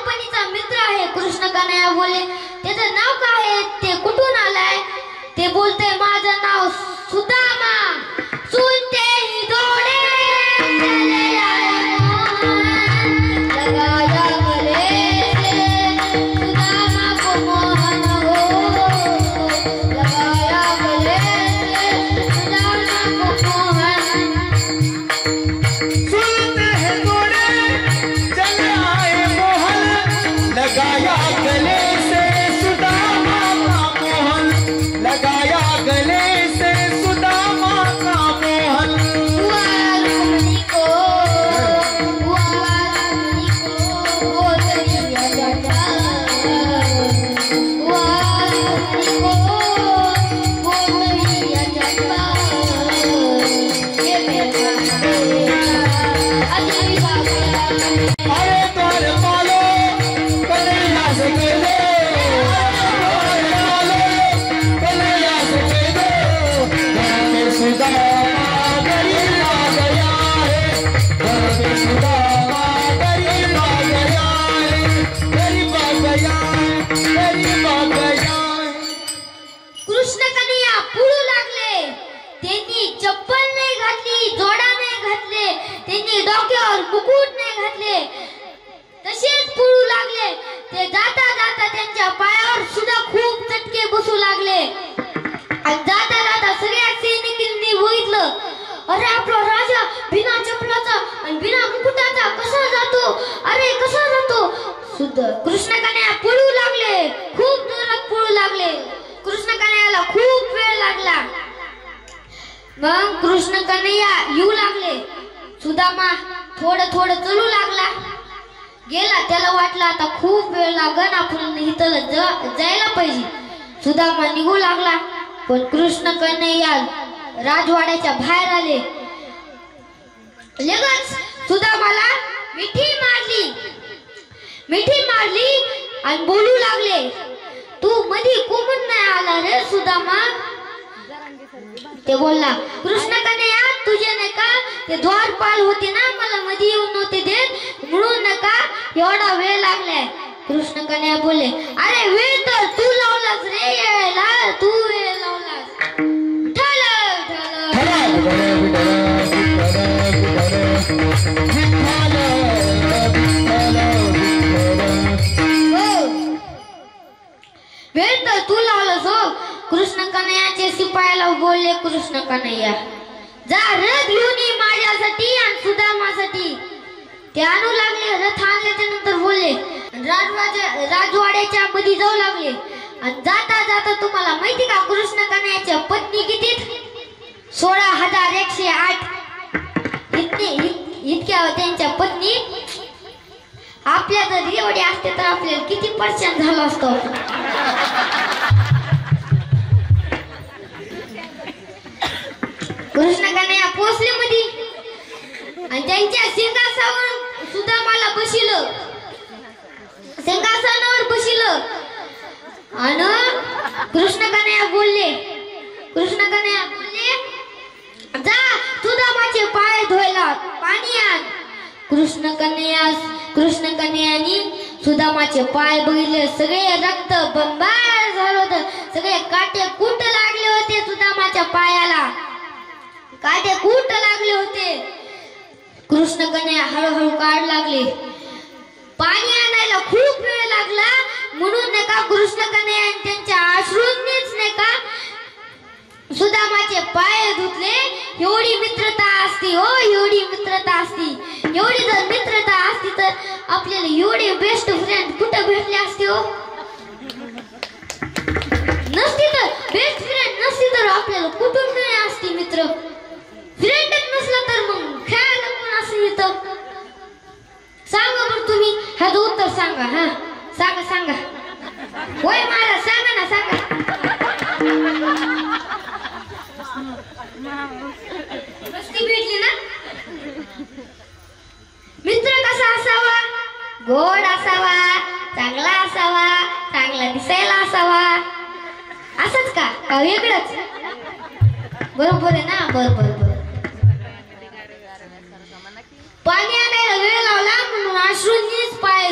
डोक्यावर मुकुट नाही घातले तसेच पळू लागले. ते जाता जाता त्यांच्या पायावर सुद्धा खूप चटके बसू लागले. आणि जाता जाता सगळ्या सैनिकांनी बघितलं, अरे आपला राजा बिना चपलाचा आणि बिना मुकुटाचा कसा जातो, अरे कसा जातो. सुद्धा कृष्ण कन्हैया पळू लागले, खूप जोरात पळू लागले. कृष्ण कन्हैयाला खूप वेळ लागला. मग कृष्ण कन्हैया येऊ लागले. सुदामा थोडं थोडं चलू लागला. गेला, त्याला वाटलं आता खूप वेळ लागन, आपण इथं जायला पाहिजे. सुदामा निघू लागला. पण कृष्ण कन्हैया राजवाड्याच्या बाहेर आले. लगेच सुदामाला मिठी मारली आणि बोलू लागले, तू मधी कोमून नाही आला रे सुदामा. ते बोलला, कृष्ण कन्हैया तुझे नाही का ते द्वारपाल होते ना, मला मध्ये येऊन नव्हते देत म्हणून नाही का एवढा वेळ लागलाय. कृष्ण कन्हैया बोलले, अरे वेळ तर तू लावलास रे, यायला तू वेळ लावलास. वेळ तर तू लावलास हो. कृष्ण कन्हैयाचे शिपायाला बोलले कृष्ण कन्हैया, जा रथ घेऊन ये माझ्यासाठी आणि सुदामासाठी. ते आणू लागले. रथ आणल्याच्या नंतर बोलले, राजवाड्याच्या मध्ये जाऊ लागले. आणि जाता जाता तुम्हाला माहिती का कृष्ण कन्हैयाच्या पत्नी किती? 16,108. इतक्या त्यांच्या पत्नी. आपल्या जर एवढे असते तर आपल्याला किती परेशान झालो असतो. कृष्ण कन्हैया पोचले मध्ये आणि त्यांच्या सिंहासनावर सुदामाला बशिलं. सिंहासनावर बशिलं आणि कृष्ण कन्हैया बोलले, जा सुदामाचे पाय धुवायला पाणी आण. कृष्ण कन्हैयानी सुदामाचे पाय बघितले. सगळे रक्त बंबाळ झालं होतं. सगळे काटे कूट लागले होते सुदामाच्या पायाला. काटे कूट लागले होते. कृष्ण कन्हैया हळूहळू काढ लागले. पाणी आणायला खूप वेळ लागला म्हणून नाही का कृष्ण कन्हैया त्यांच्या अश्रूंनीच नाही का सुदामाचे पाय धुतले. एवढी मित्रता असती हो, एवढी मित्रता असती. एवढी जर मित्रता असती तर आपल्याला एवढे बेस्ट फ्रेंड कुठे भेटले असते हो. नसती तर बेस्ट फ्रेंड नसती तर आपल्याला कुठून मिळाले असते मित्र. फ्रेंडच नसला तर मग खेळायला कोण असं येतं. सांगा बरं तुम्ही ह्याचं उत्तर सांगा. हा सांगा. होय महाराज सांगा ना, सांगा. मस्ती भेटली ना. मित्र कसा असावा? गोड असावा, चांगला असावा, चांगला दिसायला असावा. असंच का वेगळंच? बरोबर आहे ना. बरोबर. पाणी आणायला वेळ लावला म्हणून अश्रूंनीच पाय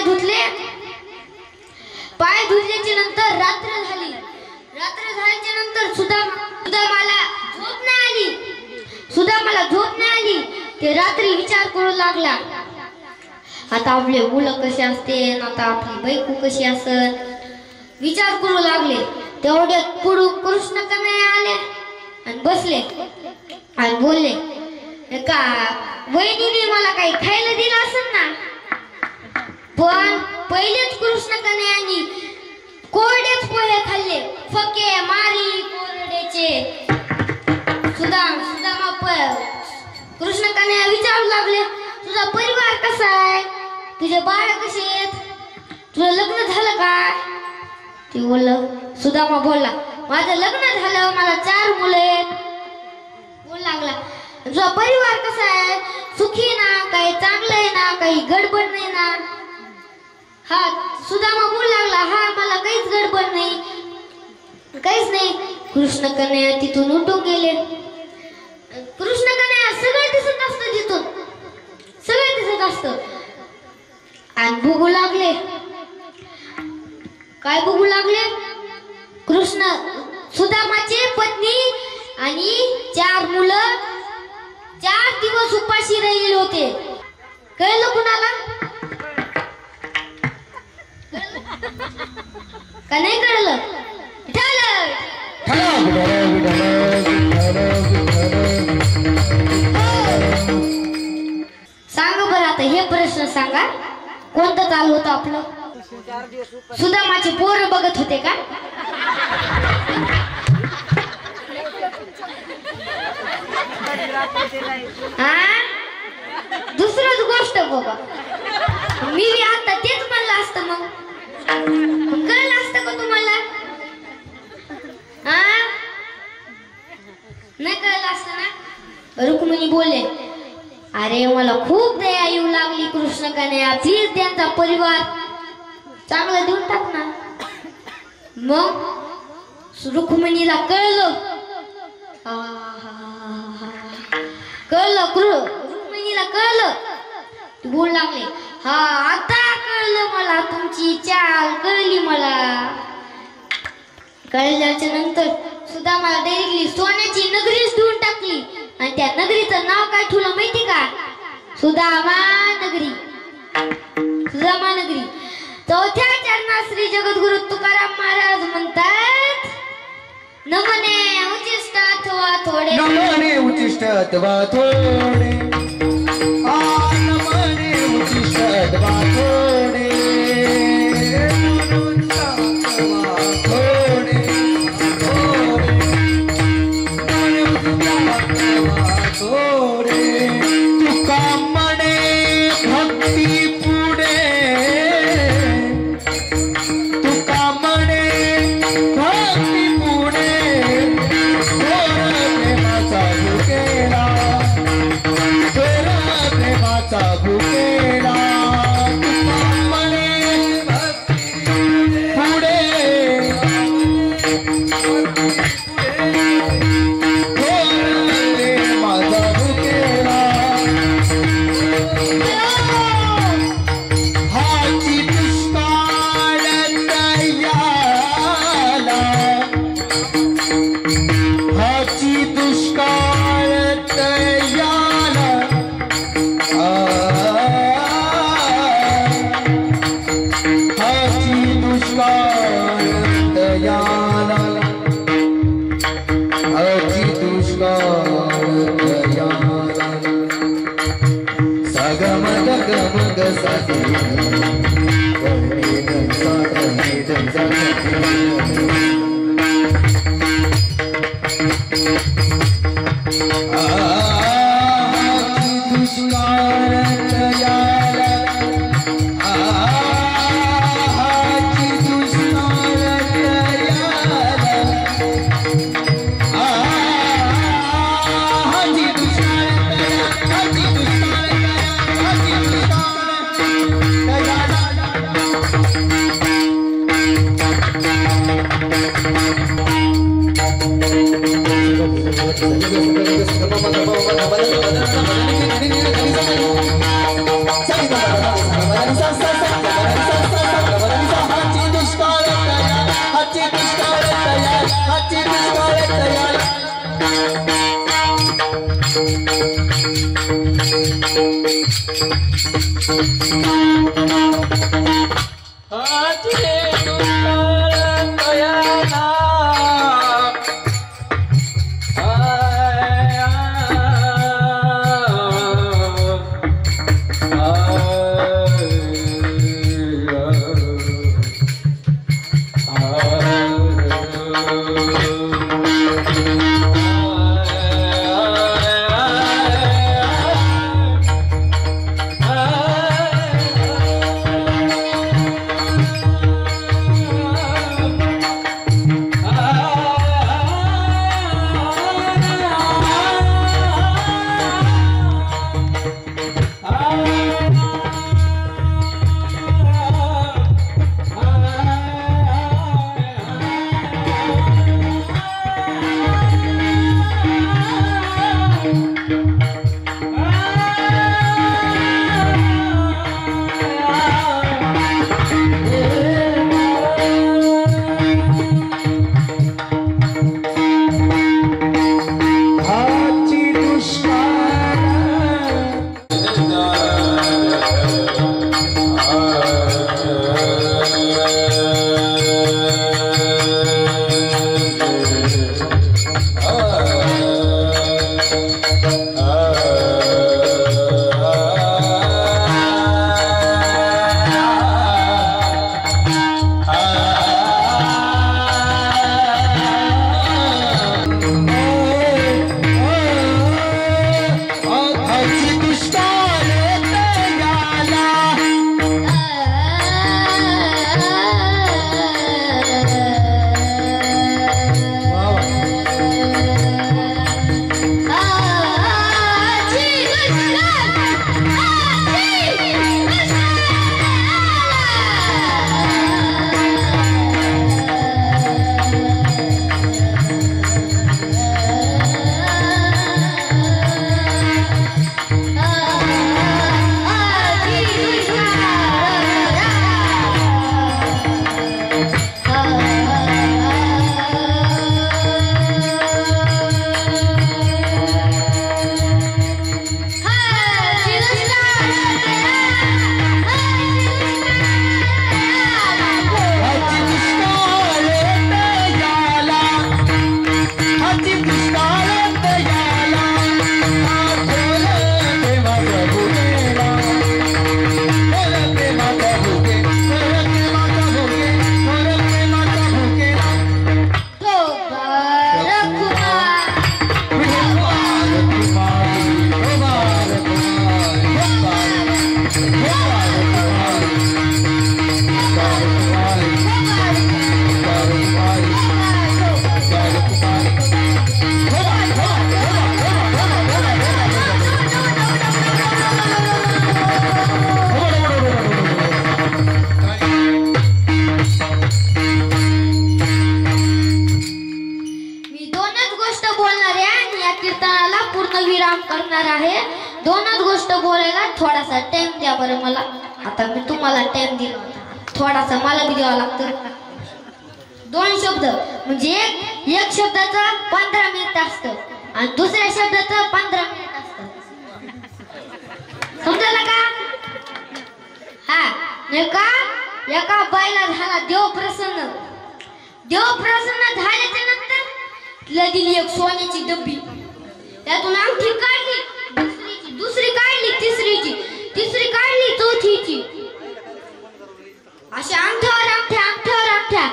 धुतले. पाय धुतल्याच्या नंतर रात्र झाली. रात्र झाल्याच्या नंतर सुदामाला झोप नाही आली. ते रात्री विचार करू लागला, आता आपले मुलं कसे असते, आता आपली बायको कशी असत. विचार करू लागले. तेवढ्यात पुढून कृष्ण कन्हैया आले आणि बसले आणि बोलले, का वहिनीने मला काही खायला दिलं असेल ना. पण पहिलेच कृष्ण कन्हैयानी कोरडेच पोहे खाल्ले. फके मारी कोरडेचे. सुदामा कृष्ण कन्हैया विचारू लागले, तुझा परिवार कसा आहे, तुझे बाळ कसे आहेत, तुझं लग्न झालं का. ते सुदामा बोलला, माझं लग्न झालं, मला 4 मुलं आहेत. बोल लागला, तुझा परिवार कसा आहे, सुखी ना, काही चांगलं आहे ना, काही गडबड नाही ना. हा सुदामा बोल लागला, हा मला काहीच गडबड नाही, काहीच नाही. कृष्ण कन्हैया तिथून उठून गेले. कृष्ण कन्हैया सगळं दिसत असतं, तिथून सगळं दिसत असतं. आणि बघू लागले. काय बघू लागले? सुदामाची पत्नी आणि 4 मुलं 4 दिवस उपाशी राहिले होते. कळलं कुणाला? का नाही कळलं? सांगा बरं आता हे प्रश्न सांगा. कोणतं चालू होतं आपलं? सुदामाची पोरं बघत होते का? हा दुसरंच गोष्ट बाबा. मी आता तेच म्हणलं असतं. मग कळलं असतं का तुम्हाला? हा नाही कळलं असतं ना. रुक्मिणी बोलले, अरे मला खूप दया येऊ लागली कृष्ण कन्हैया, प्लीज त्यांचा परिवार चांगला देऊन टाक ना. मग रुक्मिणीला कळलं. रुक्मिणीला कळलं. बोल लागले, हा आता कळलं मला, तुमची चाल कळली मला. कळल्याच्या नंतर सुदामाला डायरेक्टली सोन्याची नगरीच देऊन टाकली. आणि त्या नगरीचं नाव काय ठेवलं माहिती का? सुदामा नगरी. सुदामा नगरी. चौथ्या चरणात श्री जगद्गुरु तुकाराम महाराज म्हणतात, नमने उचिष्ट अथवा थोडे, नमने उचिष्ट अथवा थोडे, नमने उचिष्ट अथवा थोडे, तुका म्हणे भक्ती पुढे, तुका म्हणे भक्ती पुढे, थोर प्रेमाचा भुकेला, थोर प्रेमाचा भुकेला, तुका म्हणे भक्ती पुढे, बरं मला. आता मी तुम्हाला टाइम दिला होता, थोडासा मला बी द्यावा लागतं. 2 शब्द म्हणजे एक शब्दाचं 15 मिनिट असतं आणि दुसऱ्या शब्दाचं 15 मिनिट असतं. समजलं का? हा नाही का? एका बाईला झाला देव प्रसन्न. देव प्रसन्न झाल्याच्या नंतर तिला दिली एक सोन्याची डब्बी. त्यातून अंगठी काढली, दुसरी काढली, तिसरी काढली, चौथीची. अशा अंगठ्यावर अंगठ्या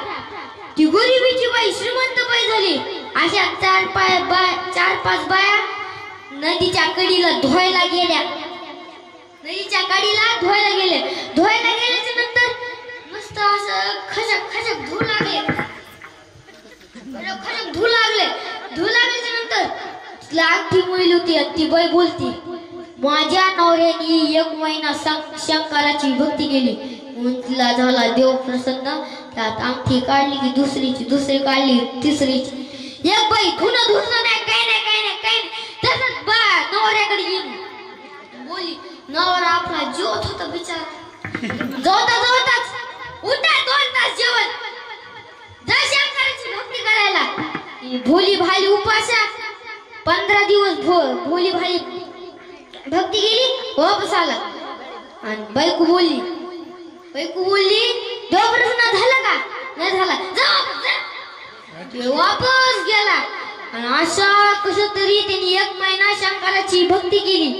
ती गरिबीची बाई श्रीमंत बाई झाली. अशा 4-5 बाया नदीच्या कडीला धुवायला गेल्या. धुवायला गेल्याच्या नंतर मस्त असं खचक धू लागले. धू लागल्याच्या नंतर तिला अंगठी मिळली होती. ती बाई बोलती, माझ्या नवऱ्याने 1 महिना शंकराची भक्ती केली म्हणून तिला झाला देव प्रसन्न. त्यात अंगठी काढली की दुसरी काढली, तिसरीची. एक बाई धुणं नाही, काही नाही. तसंच बा नवऱ्याकडे गेली, बोली नवरा आपला जोत होता बिचारा. जोताच उठा 2 तास जेवण, जा शंकराची भक्ती करायला. भोली भाली उपासा 15 दिवस भोली भाली भक्ती केली, वापस आला. आणि बायको बोलली देव प्रसन्न झाला का? नाही झाला, जा वापस गेला. आणि अशा कसं तरी त्यांनी 1 महिना शंकराची भक्ती केली.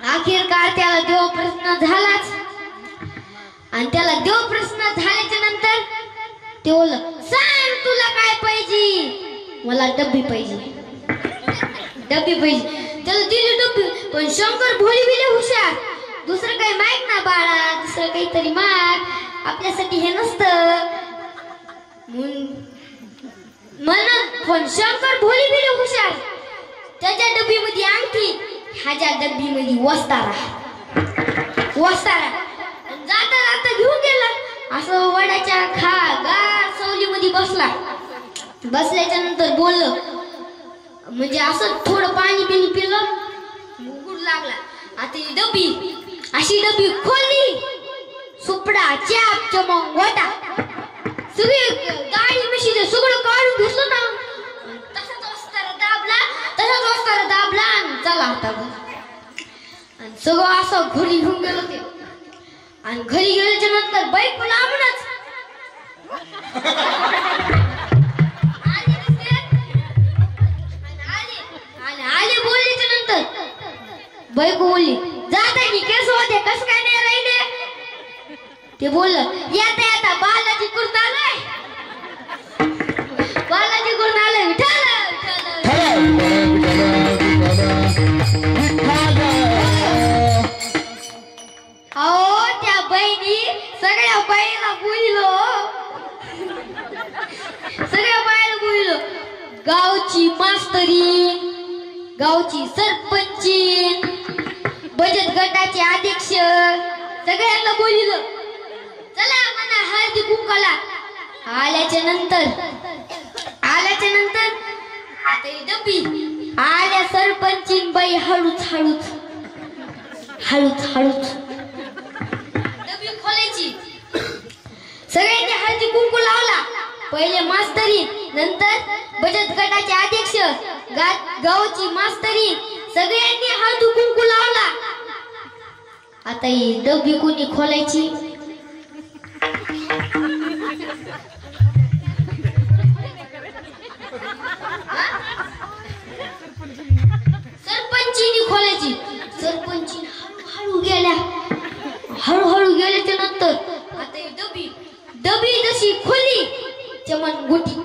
अखेरकार त्याला देव प्रसन्न झालाच. आणि त्याला देव प्रसन्न झाल्याच्या नंतर ते बोललं, सांग तुला काय पाहिजे? मला डब्बी पाहिजे. त्याला दिली डब्बी. पण शंकर भोळी बिले हुशार, दुसरं काही माहित ना बाळा, दुसरं काहीतरी माग, आपल्यासाठी हे नसतं म्हणून. पण शंकर भोळी बिले हुशार, त्याच्या डब्बीमध्ये अंगठी, ह्याच्या डब्बीमध्ये वस्तारा. जाता घेऊन गेला. असं वडाच्या गार सावलीमध्ये बसल्याच्या नंतर बोललं, म्हणजे असं थोडं पाणी पिलं, गुड लागला. आता ही डब्बी खोलली, सुपडा चाप चमक गोटा सगळी गाडी मिशी सगळं काढून घेतलं ना. तसाच वस्तारा दाबला आणि चला आता. आणि सगळं असं घरी घेऊन गेलो ते. आणि घरी गेल्याच्या नंतर बाईक लांबूनच आले. बोलल्याच्या नंतर बायको बोलली, जाता की केस होते, कसं काय नाही राहिले? ते बोललं, येता बालाजी करून आलाय. विठाल. अहो त्या बहिणी सगळ्या बाईला बोलिलो. गावची मास्तरी, गावची सरपंची, बचत गटाचे अध्यक्ष सगळ्यांना बोलिलं. चला म्हणा हळदी कुंकाला. आल्याच्या नंतर आता ही डब्बी आल्या. सरपंचीन बाई हळूच डब्बी खोलायची. सगळ्यांनी हळदी कुंकू लावला. पहिले मास्तरी, नंतर बचत गटाचे अध्यक्ष, गावची मास्तरी, सगळ्यांनी हळदी कुंकू लावला. आता ही डब्बी कोणी खोलायची? सरपंचीनी खोलायची. सरपंची हळूहळू गेल्याच्या नंतर आता ही डब्बी जशी खोली, चमन गोटी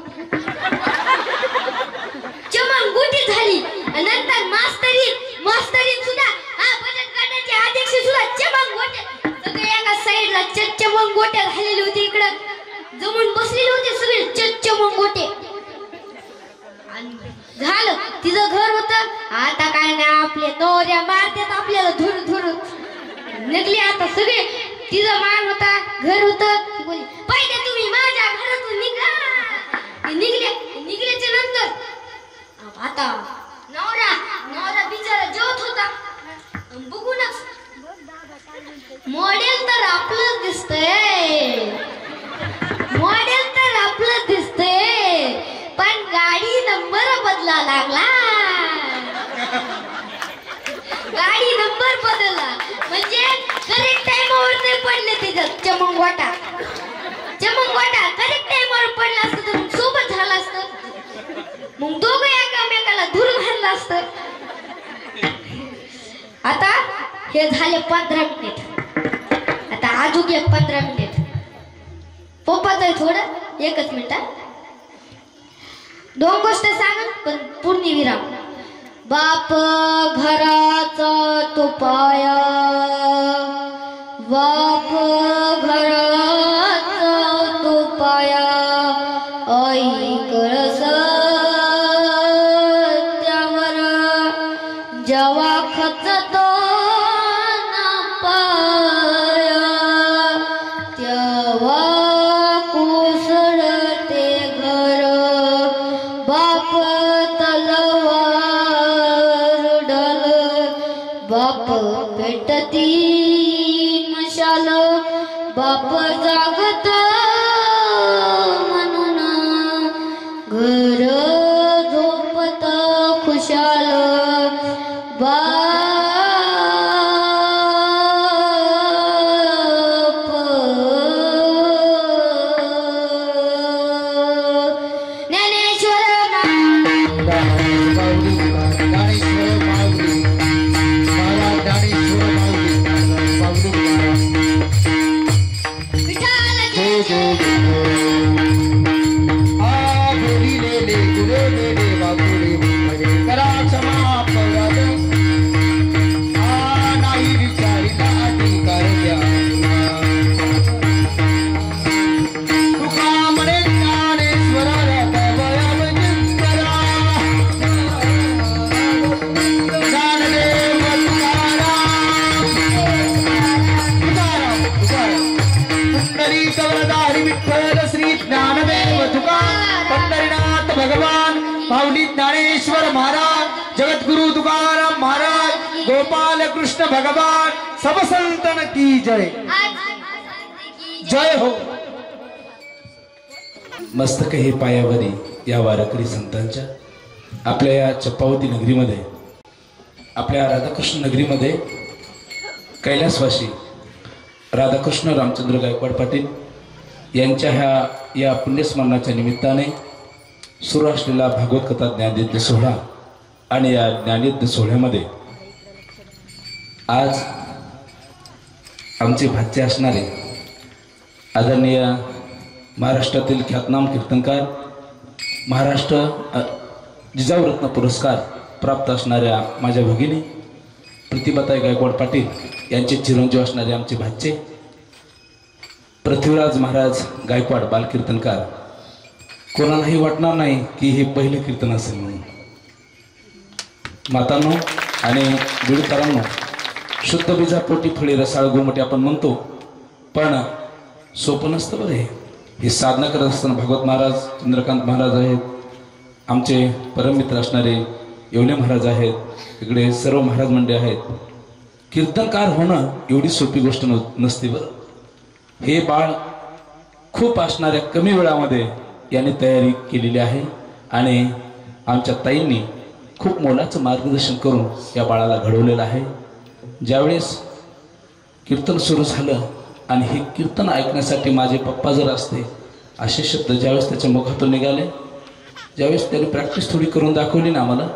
झाली. नंतर मास्तरी सुद्धा, बचत गटाचे अध्यक्ष सुद्धा चमन गोटे, सगळे एका साईडला चमन गोटे झालेले होते. इकडं जमून बसलेले होते सगळे चमन गोटे. झालं, तिचं घर होतं. आता काय नाही, आपले नवऱ्या मारतात आपल्याला धरून निघली. आता सगळे तिचं मान होता, घर होतं. बोली, पहिले तुम्ही माझ्या घरातून निघा. निघल्याच्या नंतर आता नवरा बिचारा जेवत होता. बघूनच चमंग वाटा करेक्ट टाइमवर पडला असतं तर मग सोबत झालं असतं, मग दोघं एकामेकाला धूर घाललं असतं. आता हे झाले 15 मिनिट, आता अजून एक 15 मिनिट. पप्पाच आहे थोडं, एकच मिनिट. 2 गोष्ट सांग पण पूर्ण विराम. बाप घराचा तो पाया, बाप घराचा तो पाया, आई कळस त्यावर जेव्हा खचतो ना पाया, तेव्हा कोसळते घर. बाप तलवार डल, बाप पेटती मशाल, बाप जागत म्हणून घर झोपत खुशाल. बाप ज्ञानेश्वर भगवान माऊली ज्ञानेश्वर महाराज, जगद्गुरु तुकाराम महाराज, गोपाल कृष्ण भगवान, सब संतन की जय. जय हो. मस्तक हे पायावरी या वारकरी संतांच्या आपल्या या चप्पावती नगरीमध्ये, आपल्या राधाकृष्ण नगरीमध्ये कैलासवासी राधाकृष्ण रामचंद्र गायकवाड पाटील यांच्या या पुण्यस्मरणाच्या निमित्ताने सुरू असलेला भागवत कथा ज्ञानयज्ञ सोहळा, आणि या ज्ञानयज्ञ सोहळ्यामध्ये आज आमचे भाचे असणारे आदरणीय महाराष्ट्रातील ख्यातनाम कीर्तनकार, महाराष्ट्र जिजाऊरत्न पुरस्कार प्राप्त असणाऱ्या माझ्या भगिनी प्रतिभाताई गायकवाड पाटील यांचे चिरंजीव असणारे आमचे भाचे पृथ्वीराज महाराज गायकवाड बालकीर्तनकार. कोणालाही वाटणार नाही की हे पहिलं कीर्तन असेल म्हणून. मातांनो आणि बीडकरांनो, शुद्ध बीजापोटी फळे रसाळ गोमटे आपण म्हणतो, पण सोपं नसतं बरं. हे साधना करत असताना भागवत महाराज, चंद्रकांत महाराज आहेत, आमचे परममित्र असणारे येवले महाराज आहेत, इकडे सर्व महाराज मंडळी आहेत. कीर्तनकार होणं एवढी सोपी गोष्ट नसते बरं. हे बाळ खूप असणाऱ्या कमी वेळामध्ये यांनी तयारी केलेली आहे, आणि आमच्या ताईंनी खूप मोलाचं मार्गदर्शन करून या बाळाला घडवलेलं आहे. ज्यावेळेस कीर्तन सुरू झालं आणि हे कीर्तन ऐकण्यासाठी माझे पप्पा जर असते, असे शब्द ज्यावेळेस त्याच्या मुखातून निघाले, ज्यावेळेस त्याने प्रॅक्टिस थोडी करून दाखवली ना आम्हाला,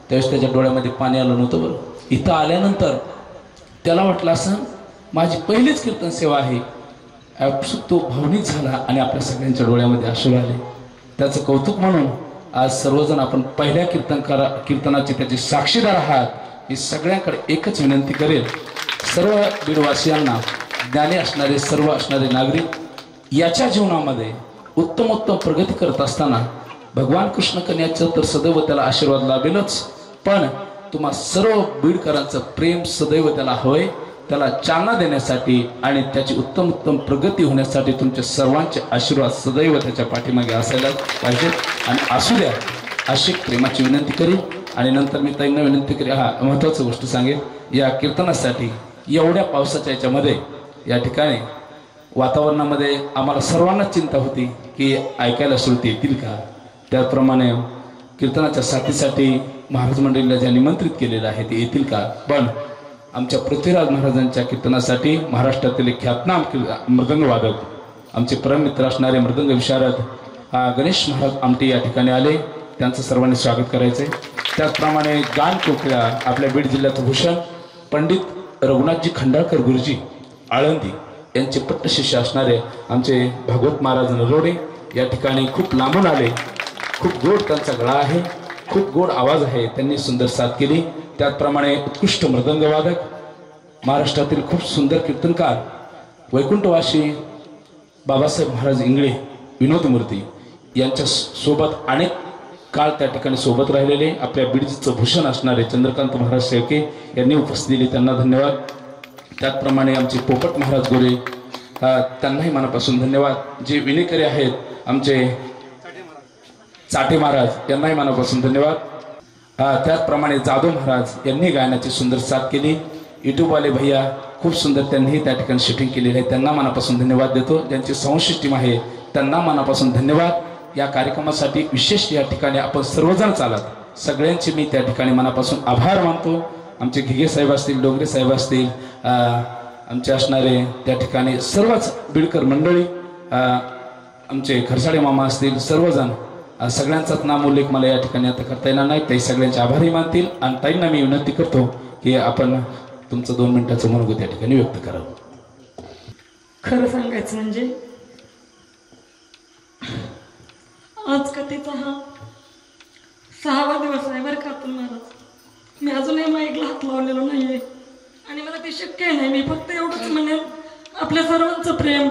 त्यावेळेस त्याच्या डोळ्यामध्ये पाणी आलं नव्हतं बरं. इथं आल्यानंतर त्याला वाटलं असं माझी पहिलीच कीर्तन सेवा आहे. तो भावनिक झाला आणि आपल्या सगळ्यांच्या डोळ्यामध्ये अश्रू आले. त्याचं कौतुक म्हणून आज सर्वजण आपण पहिल्या कीर्तनाचे त्याचे साक्षीदार आहात. मी सगळ्यांकडे एकच विनंती करेल, सर्व बीडवासियांना, ज्ञानी असणारे सर्व असणारे नागरिक याच्या जीवनामध्ये उत्तमोत्तम प्रगती करत असताना भगवान कृष्ण कन्याचं तर सदैव त्याला आशीर्वाद लाभेलच, पण तुम्हा सर्व बीडकरांचं प्रेम सदैव त्याला हवंय. त्याला चालना देण्यासाठी आणि त्याची उत्तम उत्तम प्रगती होण्यासाठी तुमचे सर्वांचे आशीर्वाद सदैव त्याच्या पाठीमागे असायला पाहिजे आणि असू द्या, अशी प्रेमाची विनंती करेन. आणि नंतर मी ताईंना विनंती करेन, हा महत्त्वाची गोष्ट सांगेन, या कीर्तनासाठी एवढ्या पावसाच्या याच्यामध्ये या ठिकाणी वातावरणामध्ये आम्हाला सर्वांनाच चिंता होती की ऐकायला श्रोते येतील का. त्याप्रमाणे कीर्तनाच्या साथीसाठी महाराज मंडळीला ज्या निमंत्रित केलेलं आहे ते येतील का. पण आमच्या पृथ्वीराज महाराजांच्या कीर्तनासाठी महाराष्ट्रातील एक ख्यातनाम मृदंगवादक आमचे परममित्र असणारे मृदंग विशारद गणेश महाराज आमटे या ठिकाणी आले. त्यांचं सर्वांनी स्वागत करायचं आहे. त्याचप्रमाणे गान कोकिळा आपल्या बीड जिल्ह्याचं भूषण पंडित रघुनाथजी खंडाळकर गुरुजी आळंदी यांचे पट्टशिष्य असणारे आमचे भागवत महाराज नरोडे या ठिकाणी खूप लांबून आले. खूप गोड त्यांचा गळा आहे, खूप गोड आवाज आहे, त्यांनी सुंदर साथ केली. त्याचप्रमाणे उत्कृष्ट मृदंगवादक महाराष्ट्रातील खूप सुंदर कीर्तनकार वैकुंठवासी बाबासाहेब महाराज इंगळे विनोदमूर्ती यांच्या सोबत अनेक काळ त्या ठिकाणी सोबत राहिलेले आपल्या बीडचं भूषण असणारे चंद्रकांत महाराज शेळके यांनी उपस्थित दिली, त्यांना धन्यवाद. त्याचप्रमाणे आमचे पोपट महाराज गोरे त्यांनाही मनापासून धन्यवाद. जे विनेकरी आहेत आमचे चाटे महाराज यांनाही मनापासून धन्यवाद. त्याचप्रमाणे जाधव महाराज यांनी गायनाची सुंदर साथ केली. युट्यूबवाले भैया खूप सुंदर त्यांनीही त्या ठिकाणी शूटिंग केलेली आहे, त्यांना मनापासून धन्यवाद देतो. ज्यांची संशय टीम आहे त्यांना मनापासून धन्यवाद. या कार्यक्रमासाठी विशेष या ठिकाणी आपण सर्वजण चालत सगळ्यांचे मी त्या ठिकाणी मनापासून आभार मानतो. आमचे घिगे साहेब असतील, डोंगरे साहेब असतील, आमचे असणारे त्या ठिकाणी सर्वच बीडकर मंडळी, आमचे खरसाडे मामा असतील, सर्वजण सगळ्यांचाच नाम उल्लेख मला या ठिकाणी आता करता येणार नाही. ते सगळ्यांचे आभारही मानतील. आणि ताईंना मी विनंती करतो की आपण तुमचं 2 मिनिटाचं मनोगत या ठिकाणी व्यक्त करावं. खरं सांगायचं म्हणजे आज कथेचा हा 6वा दिवस आहे बरं का अतुल महाराज. मी अजूनही माईकला हात लावलेला नाहीये आणि मला ते शक्य नाही. मी फक्त एवढंच म्हणेन, आपल्या सर्वांचं प्रेम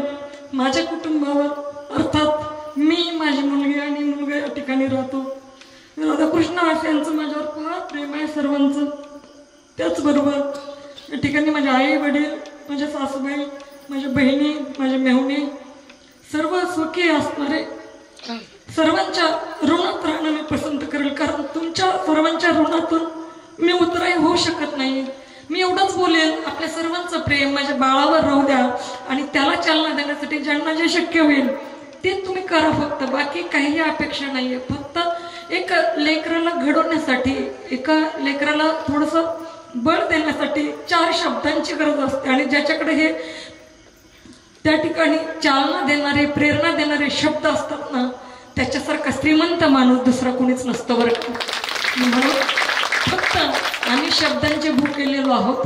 माझ्या कुटुंबावर, अर्थात मी, माझी मुलगी आणि मुलगा या ठिकाणी राहतो. राधाकृष्णवासियांचं माझ्यावर फार प्रेम आहे सर्वांचं. त्याचबरोबर या ठिकाणी माझे आई वडील, माझ्या सासूबाई, माझ्या बहिणी, माझे मेहुणे, सर्व स्वकीय असणारे सर्वांच्या ऋणात राहणं मी पसंत करेल. कारण तुमच्या सर्वांच्या ऋणातून मी उतराई होऊ शकत नाही. मी एवढंच बोलेल, आपल्या सर्वांचं प्रेम माझ्या बाळावर राहू द्या आणि त्याला चालना देण्यासाठी ज्यांना जे शक्य होईल ते तुम्ही करा. फक्त बाकी काही अपेक्षा नाहीये. फक्त एक लेकराला घडवण्यासाठी, एका लेकराला थोडंसं बळ देण्यासाठी 4 शब्दांची गरज असते आणि ज्याच्याकडे हे त्या ठिकाणी चालना देणारे, प्रेरणा देणारे शब्द असतात ना, त्याच्यासारखा श्रीमंत माणूस दुसरा कोणीच नसतं बरं का. म्हणून फक्त आम्ही शब्दांचे भुकेलेलो आहोत.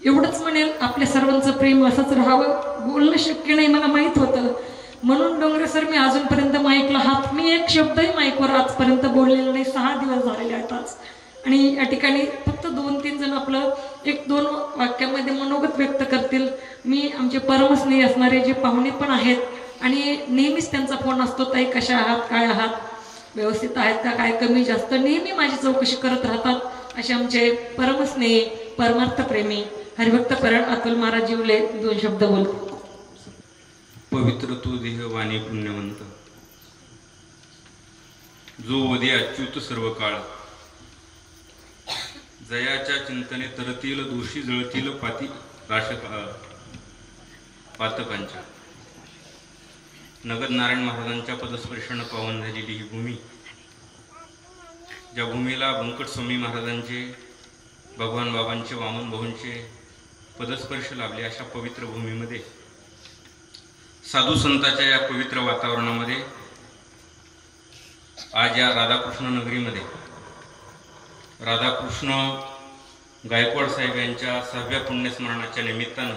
एवढंच म्हणेल, आपल्या सर्वांचं प्रेम असंच राहावं. बोलणं शक्य नाही मला माहीत होतं, म्हणून डोंगरे सर मी अजूनपर्यंत माईकला हात, मी एक शब्दही माईकवर आजपर्यंत बोललेला नाही. 6 दिवस झालेले आहेत आज. आणि या ठिकाणी फक्त 2-3 जण आपलं 1-2 वाक्यामध्ये मनोगत व्यक्त करतील. मी आमचे परमस्नेही असणारे जे पाहुणे पण आहेत आणि नेहमीच त्यांचा फोन असतो, ताई कशा आहात, काय आहात, व्यवस्थित आहेत का, काय कमी जास्त, नेहमी माझी चौकशी करत राहतात असे आमचे परमस्नेही, परमार्थप्रेमी हरिभक्त परण अतुल महाराज जीवले 2 शब्द बोलतो. पवित्र तू देह वाणी पुण्यवंत, जो वदे अच्युत सर्व काळ, जयाच्या चिंतने तरतील दोषी जळतील पाती पातकांच्या. नगद नारायण महाराजांच्या पदस्पर्शानं पावन झालेली ही भूमी, ज्या भूमीला व्यंकट स्वामी महाराजांचे, भगवान बाबांचे, वामन भाऊंचे पदस्पर्श लाभले, अशा पवित्र भूमीमध्ये, साधू संतांच्या या पवित्र वातावरणामध्ये आज या राधाकृष्ण नगरीमध्ये राधाकृष्ण गायकवाड साहेब यांच्या 6व्या पुण्यस्मरणाच्या निमित्तानं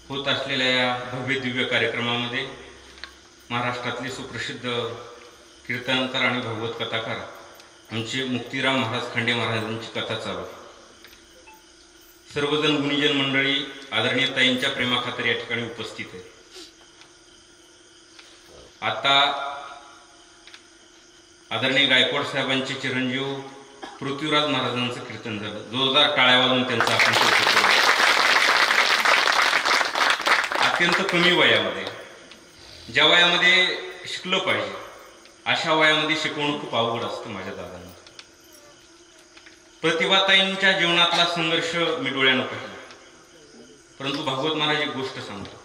होत असलेल्या या भव्य दिव्य कार्यक्रमामध्ये महाराष्ट्रातले सुप्रसिद्ध कीर्तनकार आणि भागवत कथाकार आमचे मुक्तीराम महाराज खांडे महाराजांची कथा चालू. सर्वजण गुणीजन मंडळी आदरणीय ताईंच्या प्रेमाखातर या ठिकाणी उपस्थित आहे. आता आदरणीय गायकवाड साहेबांचे चिरंजीव पृथ्वीराज महाराजांचं कीर्तन झालं. जोरदार टाळ्या वाजवून त्यांचं आपण कौतुक करू. अत्यंत कमी वयामध्ये, ज्या वयामध्ये शिकलं पाहिजे अशा वयामध्ये शिकवणं खूप अवघड असतं माझ्या दादांना. प्रतिभाताईंच्या जीवनातला संघर्ष मी डोळ्यानं पाहिला. परंतु भागवत महाराज एक गोष्ट सांगतो,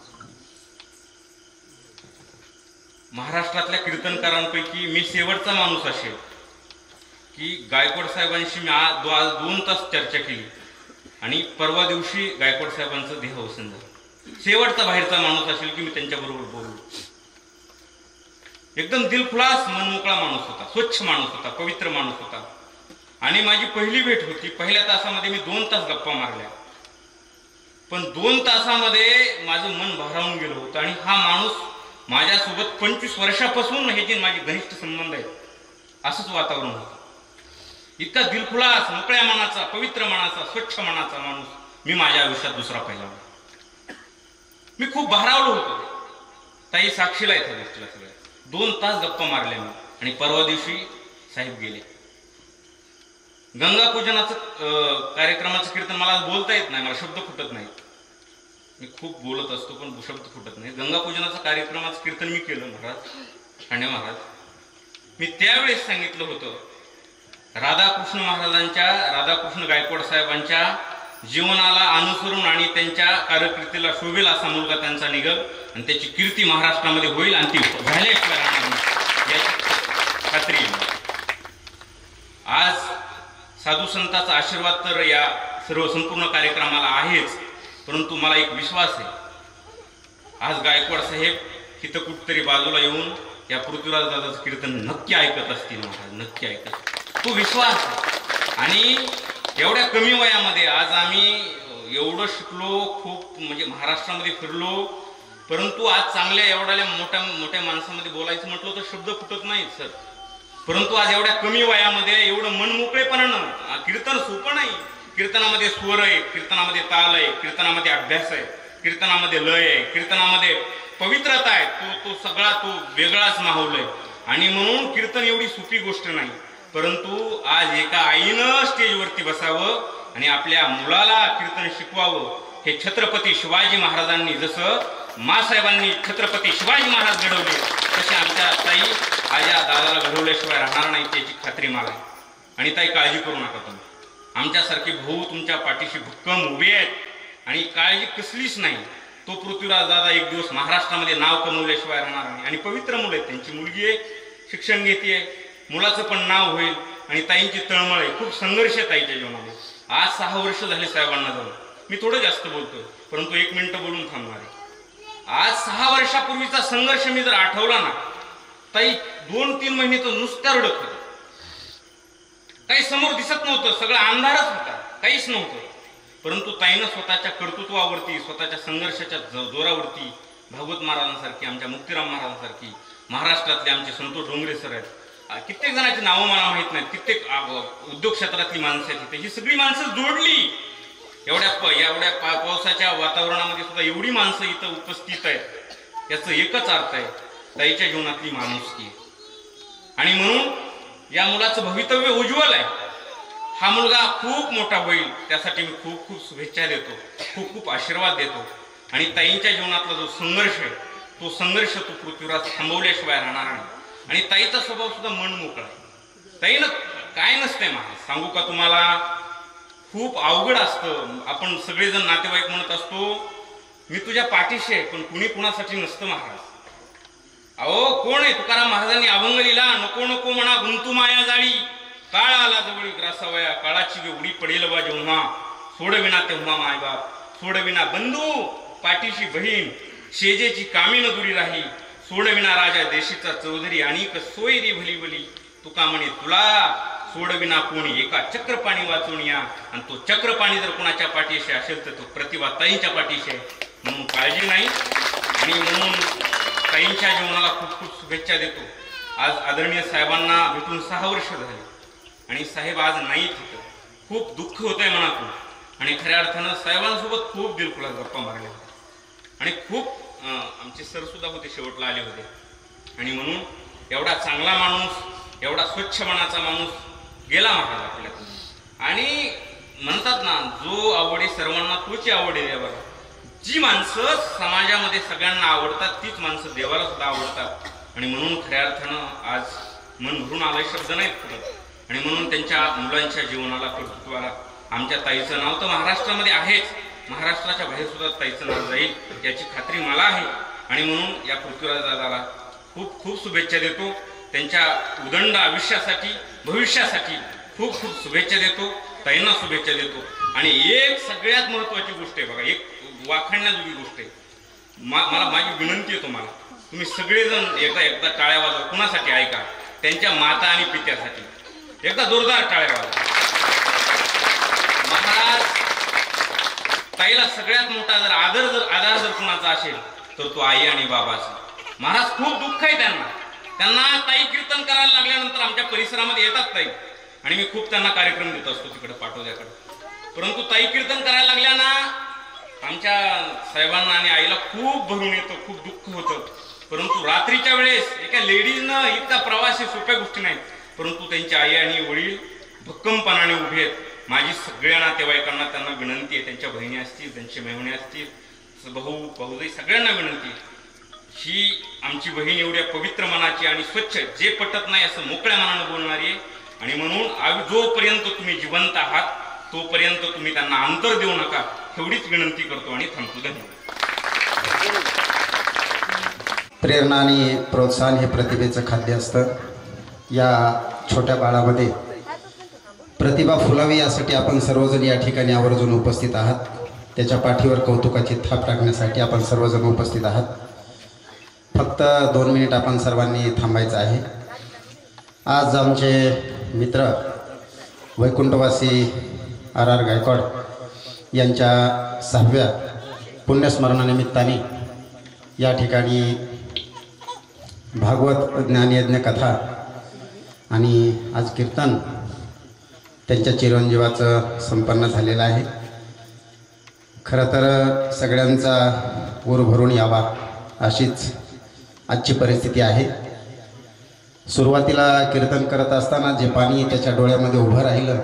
महाराष्ट्रातल्या कीर्तनकारांपैकी मी शेवटचा माणूस असेल की गायकवाड साहेबांशी मी 2 तास चर्चा केली आणि परवा दिवशी गायकवाड साहेबांचं देहावसन झालं. शेवटचा बाहेरचा माणूस असेल की मी त्यांच्याबरोबर बोललो. एकदम दिलखुलास मनमोकळा माणूस होता, स्वच्छ माणूस होता, पवित्र माणूस होता. आणि माझी पहिली भेट होती. पहिल्या तासामध्ये मी 2 तास गप्पा मारल्या, पण 2 तासामध्ये माझं मन भारावून गेलं होतं. आणि हा माणूस माझ्यासोबत 25 वर्षापासून हे जे माझे घनिष्ठ संबंध आहेत, असंच वातावरण होतं. इतका दिलखुलास, मोकळ्या मनाचा, पवित्र मनाचा, स्वच्छ मनाचा माणूस मी माझ्या आयुष्यात दुसरा पाहिला. मी खूप भारावलो होतो. ताई साक्षीला येत्या गोष्टीला सगळ्या. 2 तास गप्पा मारल्या मी. आणि परवा दिवशी साहेब गेले. गंगा पूजनाचं कार्यक्रमाचं कीर्तन मला बोलता येत नाही, मला शब्द फुटत नाही. मी खूप बोलत असतो पण शब्द फुटत नाही. गंगा पूजनाचं कार्यक्रमाचं कीर्तन मी केलं महाराज, ठाणे महाराज. मी त्यावेळेस सांगितलं होतं, राधाकृष्ण महाराजांच्या, राधाकृष्ण गायकवाड साहेबांच्या जीवनाला अनुसरून आणि त्यांच्या कारकिर्दीला शोभेल असा मुलगा त्यांचा निघल आणि त्याची कीर्ती महाराष्ट्रामध्ये होईल आणि ती झाल्याशिवाय राहणार नाही याची खात्री आहे. आज साधू संतांचा आशीर्वाद तर या सर्व संपूर्ण कार्यक्रमाला आहेच, परंतु मला एक विश्वास आहे, आज गायकवाड साहेब तिथं कुठतरी बाजूला येऊन या पृथ्वीराज दादाचं कीर्तन नक्की ऐकत असतील महाराज, नक्की ऐकत. तो विश्वास. आणि एवढ्या कमी वयामध्ये आज आम्ही एवढं शिकलो, खूप म्हणजे महाराष्ट्रामध्ये फिरलो, परंतु आज चांगल्या एवढ्या मोठ्या मोठ्या माणसामध्ये बोलायचं म्हटलं तर शब्द फुटत नाहीत सर. परंतु आज एवढ्या कमी वयामध्ये एवढं मनमोकळेपणानं, कीर्तन सोपं नाही. कीर्तनामध्ये स्वर आहे, कीर्तनामध्ये ताल आहे, कीर्तनामध्ये अभ्यास आहे, कीर्तनामध्ये लय आहे, कीर्तनामध्ये पवित्रता आहे. तो सगळा तो वेगळाच माहोल आहे. आणि म्हणून कीर्तन एवढी सोपी गोष्ट नाही. परंतु आज एका आईनं स्टेजवरती बसावं आणि आपल्या मुलाला कीर्तन शिकवावं, हे छत्रपती शिवाजी महाराजांनी, जसं मासाहेबांनी छत्रपती शिवाजी महाराज घडवले, तसे आमच्या ताई आजा दादाला घडवल्याशिवाय राहणार नाही त्याची खात्री मला आहे. आणि ताई काळजी करू नका तुम्ही, आमच्यासारखे भाऊ तुमच्या पाठीशी भक्कम उभे आहेत आणि काळजी कसलीच नाही. तो पृथ्वीराज दादा एक दिवस महाराष्ट्रामध्ये नाव कमवल्याशिवाय राहणार नाही. आणि पवित्र मुलं आहेत, त्यांची मुलगी आहे, शिक्षण घेते, मुलाचं पण नाव होईल. आणि ताईंची तळमळ आहे, खूप संघर्ष आहे ताईच्या जीवनामध्ये. आज 6 वर्ष झाले साहेबांना जाऊन. मी थोडं जास्त बोलतोय, परंतु 1 मिनिट बोलून थांबणार आहे. आज 6 वर्षापूर्वीचा संघर्ष मी जर आठवला ना, ताई 2-3 महिने तर नुसत्या रडत होत्या. काही समोर दिसत नव्हतं, सगळं अंधारच होता, काहीच नव्हतं. परंतु ताईनं स्वतःच्या कर्तृत्वावरती, स्वतःच्या संघर्षाच्या जोरावरती भागवत महाराजांसारखी, आमच्या मुक्तीराम महाराजांसारखी, महाराष्ट्रातले आमचे संतोष डोंगरे सर आहेत, कित्येक जणांची नावं मला माहित नाहीत, कित्येक उद्योग क्षेत्रातली माणसं आहेत तिथे, ही सगळी माणसं जोडली. एवढ्या पावसाच्या वातावरणामध्ये सुद्धा एवढी माणसं इथं उपस्थित आहेत, याचं एकच अर्थ आहे, ताईच्या जीवनातली माणुसकी. आणि म्हणून या मुलाचं भवितव्य उज्ज्वल आहे. हा मुलगा खूप मोठा होईल, त्यासाठी मी खूप खूप शुभेच्छा देतो, खूप खूप आशीर्वाद देतो. आणि ताईंच्या जीवनातला जो संघर्ष आहे, तो संघर्ष तो पृथ्वीराज थांबवल्याशिवाय राहणार नाही. आणि ताईचा स्वभाव सुद्धा मन मोकळा आहे. ताईनं काय नसतंय महाराज, सांगू का तुम्हाला, खूप अवघड असतं. आपण सगळेजण नातेवाईक म्हणत असतो मी तुझ्या पाठीशी आहे, पण कुणी कुणासाठी नसतं महाराज. अहो कोण आहे, तुकाराम महाराजांनी अभंग लिहिला, नको नको म्हणा गुंतू माया जाळी, काळ आला जवळी ग्रासावया, काळाची उडी पडेल बा जेव्हा, सोडविना तेव्हा मायबाप, सोडविना बंधू पाठीशी बहीण, शेजेची कामी न दुरी राही, सोडविना राजा देशीचा चौधरी, आणि सोयरी भली भली, तुका म्हणे तुला सोडविना कोणी, एका चक्रपाणी वाचून या. आणि तो चक्रपाणी जर कोणाच्या पाठीशी असेल तर तो प्रतिभा ताईंच्या पाठीशी आहे, म्हणून काळजी नाही. आणि म्हणून ताईंच्या जीवनाला खूप खूप शुभेच्छा देतो. आज आदरणीय साहेबांना भेटून 6 वर्ष झाली आणि साहेब आज नाहीत होतं. खूप दुःख होत आहे मनातून. आणि खऱ्या अर्थानं साहेबांसोबत खूप दिलखुलास गप्पा मारल्या होत्या आणि खूप आमचे सर सुद्धा होते, शेवटला आले होते. आणि म्हणून एवढा चांगला माणूस, एवढा स्वच्छ मनाचा माणूस गेला महाराज आपल्याकडून. आणि म्हणतात ना, जो आवडे सर्वांना तोची आवडे देवाला. जी माणसं समाजामध्ये सगळ्यांना आवडतात तीच माणसं देवाला सुद्धा आवडतात. आणि म्हणून खऱ्या अर्थानं आज मन भरून आलं, शब्द नाहीत फुटत. आणि म्हणून त्यांच्या मुलांच्या जीवनाला, कर्तृत्वाला आमच्या ताईचं नाव तर महाराष्ट्रामध्ये आहेच, महाराष्ट्राच्या बाहेर सुद्धा ताईचं नाव जाईल याची खात्री मला आहे. आणि म्हणून या पृथ्वीराज दादाला खूप खूप शुभेच्छा देतो. त्यांच्या उदंड आयुष्यासाठी, भविष्यासाठी खूप खूप शुभेच्छा देतो. ताईंना शुभेच्छा देतो. आणि एक सगळ्यात महत्वाची गोष्ट आहे बघा, एक वाखाणण्याजोगी गोष्ट आहे. मला माझी विनंती आहे तुम्हाला, तुम्ही सगळेजण एकदा टाळ्या वाजवा. कुणासाठी ऐका, त्यांच्या माता आणि पित्यासाठी एकदा जोरदार टाळ्या वाजवा. महाराज ताईला सगळ्यात मोठा जर आधार जर कुणाचा असेल तर तो आई आणि बाबाचा. महाराज खूप दुःख आहे त्यांना ताई कीर्तन करायला लागल्यानंतर आमच्या परिसरामध्ये येतात ताई, आणि मी खूप त्यांना कार्यक्रम देत असतो तिकडे पाटोद्याकडे. परंतु ताई कीर्तन करायला लागल्या ना आमच्या साहेबांना आणि आईला खूप भरून येतं, खूप दुःख होतं. परंतु रात्रीच्या वेळेस एका लेडीजनं इतका प्रवास हे सोप्या गोष्टी नाहीत, परंतु त्यांची आई आणि वडील भक्कमपणाने उभे आहेत. माझी सगळ्या नातेवाईकांना त्यांना विनंती आहे, त्यांच्या बहिणी असतील, त्यांचे मेहुणे असतील, भाऊजाई सगळ्यांना विनंती, ही आमची बहीण एवढ्या पवित्र मनाची आणि स्वच्छ, जे पटत नाही असं मोकळ्या मनानं बोलणारी आहे. आणि म्हणून जोपर्यंत तुम्ही जिवंत आहात तोपर्यंत तुम्ही त्यांना अंतर देऊ नका, एवढीच विनंती करतो आणि थांबतो. धन्यवाद. प्रेरणा आणि प्रोत्साहन हे प्रतिभेचं खाद्य असतं. या छोट्या बाळामध्ये प्रतिभा फुलावी यासाठी आपण सर्वजण या ठिकाणी आवर्जून उपस्थित आहात. त्याच्या पाठीवर कौतुकाची थाप टाकण्यासाठी आपण सर्वजण उपस्थित आहात. फक्त 2 मिनिट आपण सर्वांनी थांबायचं आहे. आज आमचे मित्र वैकुंठवासी RR गायकवाड यांच्या 6व्या पुण्यस्मरणानिमित्ताने या ठिकाणी भागवत ज्ञानयज्ञ कथा आणि आज कीर्तन त्यांच्या चिरंजीवाचं संपन्न झालेलं आहे. खरं तर सगळ्यांचा ऊर भरून यावा अशीच आजची परिस्थिती आहे. सुरुवातीला कीर्तन करत असताना जे पाणी त्याच्या डोळ्यामध्ये उभं राहिलं,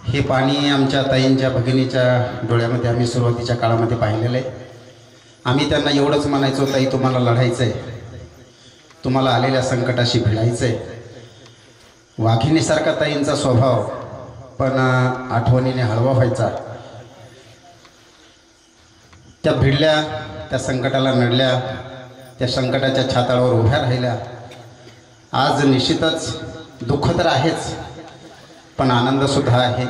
हे पाणी आमच्या ताईंच्या भगिनीच्या डोळ्यामध्ये आम्ही सुरुवातीच्या काळामध्ये पाहिलेलं आहे. आम्ही त्यांना एवढंच म्हणायचो, ताई तुम्हाला लढायचं आहे, तुम्हाला आलेल्या संकटाशी भिडायचं आहे. वाघिणीसारखा ताईंचा स्वभाव, पण आठवणीने हळवा व्हायचा. त्या भिडल्या, त्या संकटाला नडल्या, त्या संकटाच्या छाताळावर उभ्या राहिल्या. आज निश्चितच दुःख तर आहेच, पण आनंदसुद्धा आहे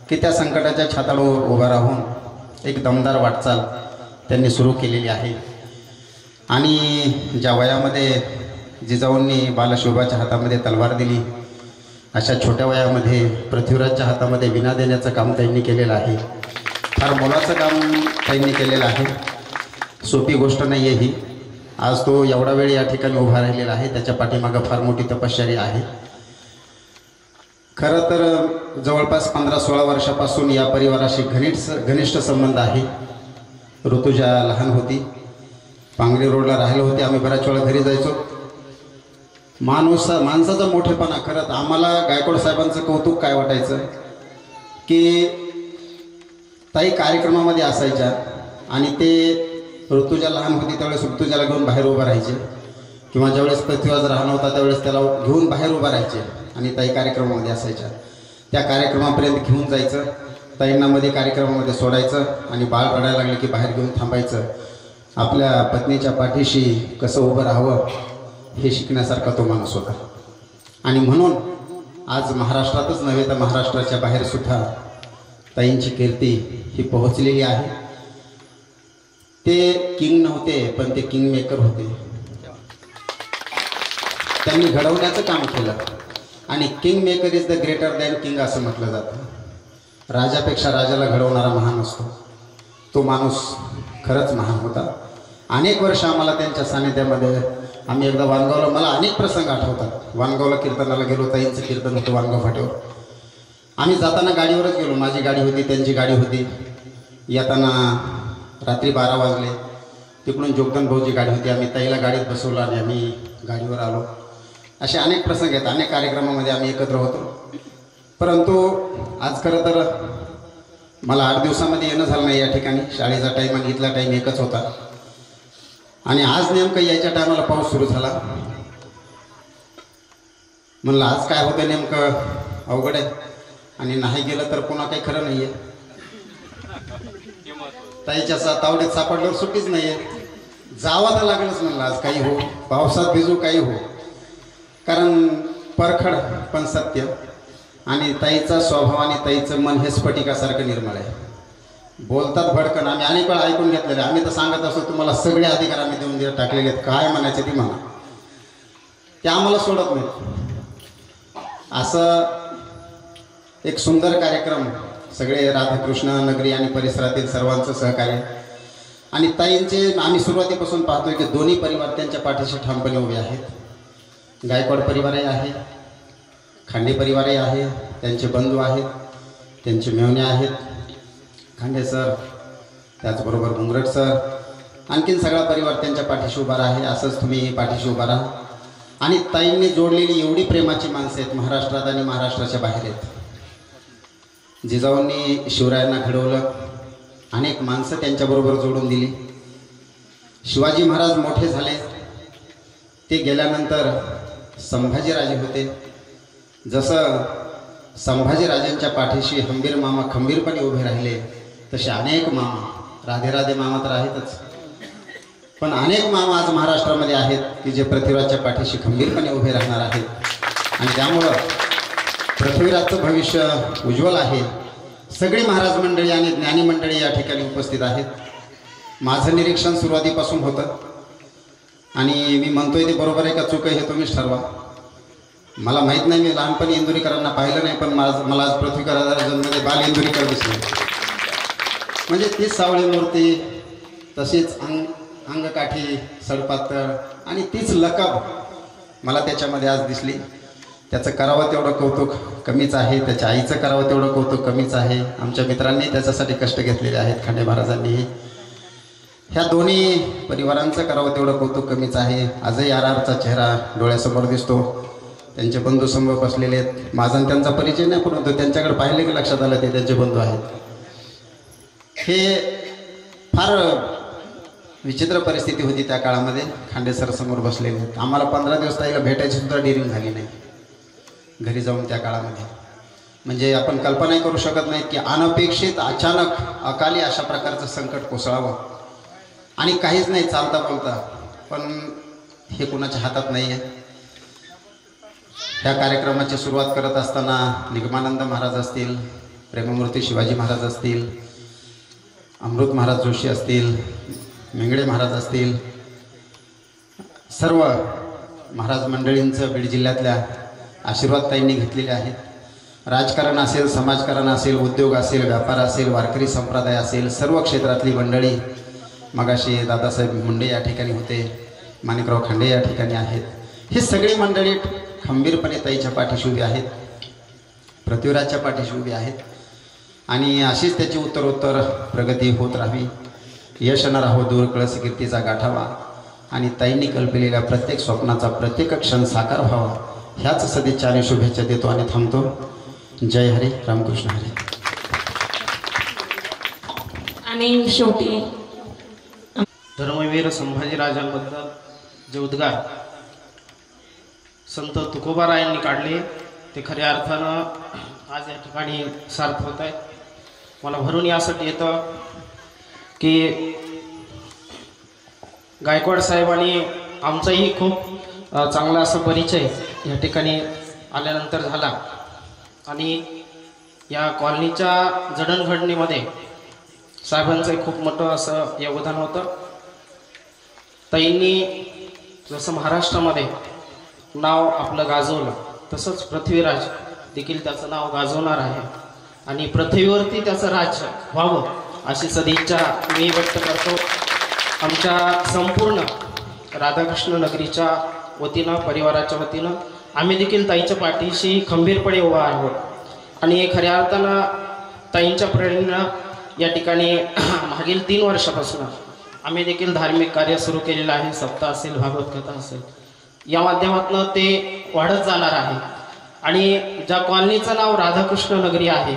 की त्या संकटाच्या छाताळावर उभा राहून एक दमदार वाटचाल त्यांनी सुरू केलेली आहे. आणि ज्या वयामध्ये जिजाऊंनी बालशिवबाच्या हातामध्ये तलवार दिली, अशा छोट्या वयामध्ये पृथ्वीराजच्या हातामध्ये विणा देण्याचं काम त्यांनी केलेलं आहे. फार मोलाचं काम त्यांनी केलेलं आहे. सोपी गोष्ट नाही आहे ही. आज तो एवढा वेळ या ठिकाणी उभा राहिलेला आहे, त्याच्या पाठीमागं फार मोठी तपश्चर्या आहे. खरं तर जवळपास 15-16 वर्षापासून या परिवाराशी घनिष्ठ संबंध आहे. ऋतुजा लहान होती, पांगरी रोडला राहिलं होते. आम्ही बऱ्याच वेळा घरी जायचो. माणसाचा मोठेपणा, खरंच आम्हाला गायकवाड साहेबांचं कौतुक काय वाटायचं की ताई कार्यक्रमामध्ये असायच्या आणि ते ऋतुजा लहान होती त्यावेळेस ऋतुजाला घेऊन बाहेर उभं राहायचे, किंवा ज्यावेळेस पृथ्वीराज लहान होता त्यावेळेस त्याला घेऊन बाहेर उभं राहायचे आणि ताई कार्यक्रमामध्ये असायच्या. त्या कार्यक्रमापर्यंत घेऊन जायचं, ताईंना मध्ये कार्यक्रमामध्ये सोडायचं आणि बाळ रडायला लागले की बाहेर घेऊन थांबायचं. आपल्या पत्नीच्या पाठीशी कसं उभं राहावं हे शिकण्यासारखा तो माणूस होता. आणि म्हणून आज महाराष्ट्रातच नव्हे तर महाराष्ट्राच्या बाहेरसुद्धा ताईंची कीर्ती ही पोहोचलेली आहे. ते किंग नव्हते, पण ते किंग मेकर होते. त्यांनी घडवण्याचं काम केलं. आणि king maker is the greater than king असं म्हटलं जातं. राजापेक्षा राजाला घडवणारा महान असतो. तो माणूस खरंच महान होता. अनेक वर्ष आम्हाला त्यांच्या सानिध्यामध्ये, आम्ही एकदा वानगावला, मला अनेक प्रसंग आठवतात. वानगावला कीर्तनाला गेलो, ताईंचं कीर्तन होतं वानगाव फाट्यावर. आम्ही जाताना गाडीवरच गेलो. माझी गाडी होती, त्यांची गाडी होती. येताना रात्री 12 वाजले. तिकडून जोगदन भाऊची गाडी होती. आम्ही ताईला गाडीत बसवलं आणि आम्ही गाडीवर आलो. असे अनेक प्रसंग आहेत. अनेक कार्यक्रमामध्ये आम्ही एकत्र होतो. परंतु आज खरं तर मला 8 दिवसामध्ये येणं झालं नाही या ठिकाणी. शाळेचा टाईम आणि इथला टाईम एकच होता. आणि आज नेमकं यायच्या टायमाला पाऊस सुरू झाला. म्हणलं आज काय होतं नेमकं अवघड आहे. आणि नाही गेलं तर पुन्हा काही खरं नाही आहे. ताईच्या तावडीत सापडल्यावर सुट्टीच नाही आहे. जावा तर लागलंच म्हणलं आज, काही हो, पावसात भिजू काही हो. कारण परखड पण सत्य. आणि ताईचा स्वभाव आणि ताईचं मन हे स्फटिकासारखं निर्मळ आहे. बोलतात भडकन. आम्ही अनेक वेळा ऐकून घेतलेले. आम्ही तर सांगत असतो तुम्हाला सगळे अधिकार आम्ही देऊन टाकलेले आहेत, काय म्हणायचे ती म्हणा, ते आम्हाला सोडत नाहीत. असं एक सुंदर कार्यक्रम, सगळे राधाकृष्ण नगरी आणि परिसरातील सर्वांचं सहकार्य. आणि ताईंचे आम्ही सुरुवातीपासून पाहतोय की दोन्ही परिवार त्यांच्या पाठीशी ठामपणे उभे आहेत. गायकवाड परिवारही आहे, खांडे परिवारही आहे, त्यांचे बंधू आहेत, त्यांचे मेव्हणे आहेत, खांडे सर, त्याचबरोबर मुंगरट सर, आणखीन सगळा परिवार त्यांच्या पाठीशी उभा आहे. असंच तुम्ही पाठीशी उभा राहा. आणि ताईंनी जोडलेली एवढी प्रेमाची माणसं आहेत, महाराष्ट्रात आणि महाराष्ट्राच्या बाहेर आहेत. जिजाऊंनी शिवरायांना घडवलं, अनेक माणसं त्यांच्याबरोबर जोडून दिली. शिवाजी महाराज मोठे झाले, ते गेल्यानंतर संभाजीराजे होते. जसं संभाजीराजांच्या पाठीशी हंबीर मामा खंबीरपणे उभे राहिले, तसे अनेक मामा, राधे राधे मामा तर आहेतच, पण अनेक मामा आज महाराष्ट्रामध्ये आहेत की जे पृथ्वीराजच्या पाठीशी खंबीरपणे उभे राहणार आहेत. आणि त्यामुळं पृथ्वीराजचं भविष्य उज्ज्वल आहे. सगळी महाराज मंडळी आणि ज्ञानी मंडळी या ठिकाणी उपस्थित आहेत. माझं निरीक्षण सुरुवातीपासून होतं आणि मी म्हणतोय ते बरोबर आहे का चूक आहे हे तुम्हीच ठरवा. मला माहीत नाही, मी लहानपणी इंदुरीकरांना पाहिलं नाही, पण मला आज पृथ्वीराजांमध्ये बाल इंदुरीकर दिसले. म्हणजे तीच सावळी मूर्ती, तशीच अंगकाठी सडपातळ आणि तीच लकब मला त्याच्यामध्ये आज दिसली. त्याचं करावं तेवढं कौतुक कमीच आहे, त्याच्या आईचं करावं तेवढं कौतुक कमीच आहे. आमच्या मित्रांनी त्याच्यासाठी कष्ट घेतलेले आहेत, खांडे महाराजांनी. ह्या दोन्ही परिवारांचं करावं तेवढं कौतुक कमीच आहे. आजही आरआरचा चेहरा डोळ्यासमोर दिसतो. त्यांचे बंधू समोर बसलेले आहेत. माझा त्यांचा परिचय नाही, परंतु त्यांच्याकडे पाहिले की लक्षात आलं ते त्यांचे बंधू आहेत. हे फार विचित्र परिस्थिती होती त्या काळामध्ये. खांडे सर समोर बसलेले आहेत. आम्हाला 15 दिवस ताईला भेटायची सुद्धा डिरिंग झाली नाही घरी जाऊन त्या काळामध्ये. म्हणजे आपण कल्पनाही करू शकत नाही की अनपेक्षित अचानक अकाली अशा प्रकारचं संकट कोसळावं आणि काहीच नाही चालता बोलता. पण हे कुणाच्या हातात नाही आहे. ह्या कार्यक्रमाची सुरुवात करत असताना निगमानंद महाराज असतील, प्रेममूर्ती शिवाजी महाराज असतील, अमृत महाराज जोशी असतील, मेंगडे महाराज असतील, सर्व महाराज मंडळींचं बीड जिल्ह्यातल्या आशीर्वाद ताईंनी घेतलेले आहेत. राजकारण असेल, समाजकारण असेल, उद्योग असेल, व्यापार असेल, वारकरी संप्रदाय असेल, सर्व क्षेत्रातली मंडळी. मगाशी दादासाहेब मुंडे या ठिकाणी होते, माणिकराव खांडे या ठिकाणी आहेत. ही सगळी मंडळी खंबीरपणे ताईच्या पाठीशी उभी आहेत, पृथ्वीराजच्या पाठीशी उभी आहेत. आणि अशीच त्याची उत्तरोत्तर प्रगती होत राहावी. यश न राहो दूर, कळस कीर्तीचा गाठावा आणि ताईंनी कल्पलेल्या प्रत्येक स्वप्नाचा प्रत्येक क्षण साकार व्हावा, ह्याच सदिच्छा आणि शुभेच्छा देतो आणि थांबतो. जय हरी, रामकृष्ण हरी. आणि शेवटी धर्मवीर संभाजीराजांबद्दल जे उद्गार संत तुकोबारायांनी काढले ते खऱ्या अर्थानं आज या ठिकाणी सार्थ होत आहेत. मला भरून यासाठी येतं की गायकवाड साहेबांनी आमचाही खूप चांगला असा परिचय या ठिकाणी आल्यानंतर झाला आणि या कॉलनीच्या जडणघडणीमध्ये साहेबांचं खूप मोठं असं योगदान होतं. ताईंनी जसं महाराष्ट्रामध्ये नाव आपलं गाजवलं तसंच पृथ्वीराज देखील त्याचं नाव गाजवणार आहे आणि पृथ्वीवरती त्याचं राज्य व्हावं अशी सदिच्छा मी व्यक्त करतो. आमच्या संपूर्ण राधाकृष्ण नगरीच्या वतीनं, परिवाराच्या वतीनं आम्ही देखील ताईच्या पाठीशी खंबीरपणे उभा आहोत. आणि खऱ्या अर्थानं ताईंच्या प्रेरणेनं या ठिकाणी मागील 3 वर्षापासून आम्ही देखील धार्मिक कार्य सुरू केलेलं आहे. सप्ताह असेल, भागवत कथा असेल, या माध्यमातून ते वाढत जाणार आहे. आणि ज्या कॉलनीचं नाव राधाकृष्ण नगरी आहे,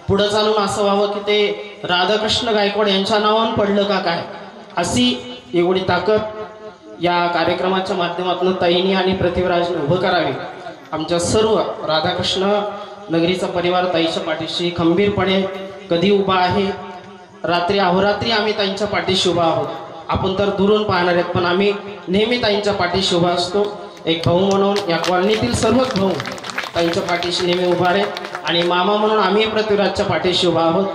पुढं चालून असं व्हावं की ते राधाकृष्ण गायकवाड यांच्या नावानं पडलं का काय, अशी एवढी ताकद या कार्यक्रमाच्या माध्यमातून ताईंनी आणि पृथ्वीराजने उभं करावे. आमच्या सर्व राधाकृष्ण नगरीचा परिवार ताईच्या पाठीशी खंबीरपणे कधी उभा आहे. रात्री अहोरात्री आम्ही ताईंच्या पाठीशी उभा आहोत. आपण तर दुरून पाहणार आहेत, पण आम्ही नेहमी ताईंच्या पाठीशी उभा असतो. एक भाऊ म्हणून या कॉलनीतील सर्वच भाऊ ताईंच्या पाठीशी नेहमी उभा आहेत. आणि मामा म्हणून आम्ही पृथ्वीराजच्या पाठीशी उभा आहोत.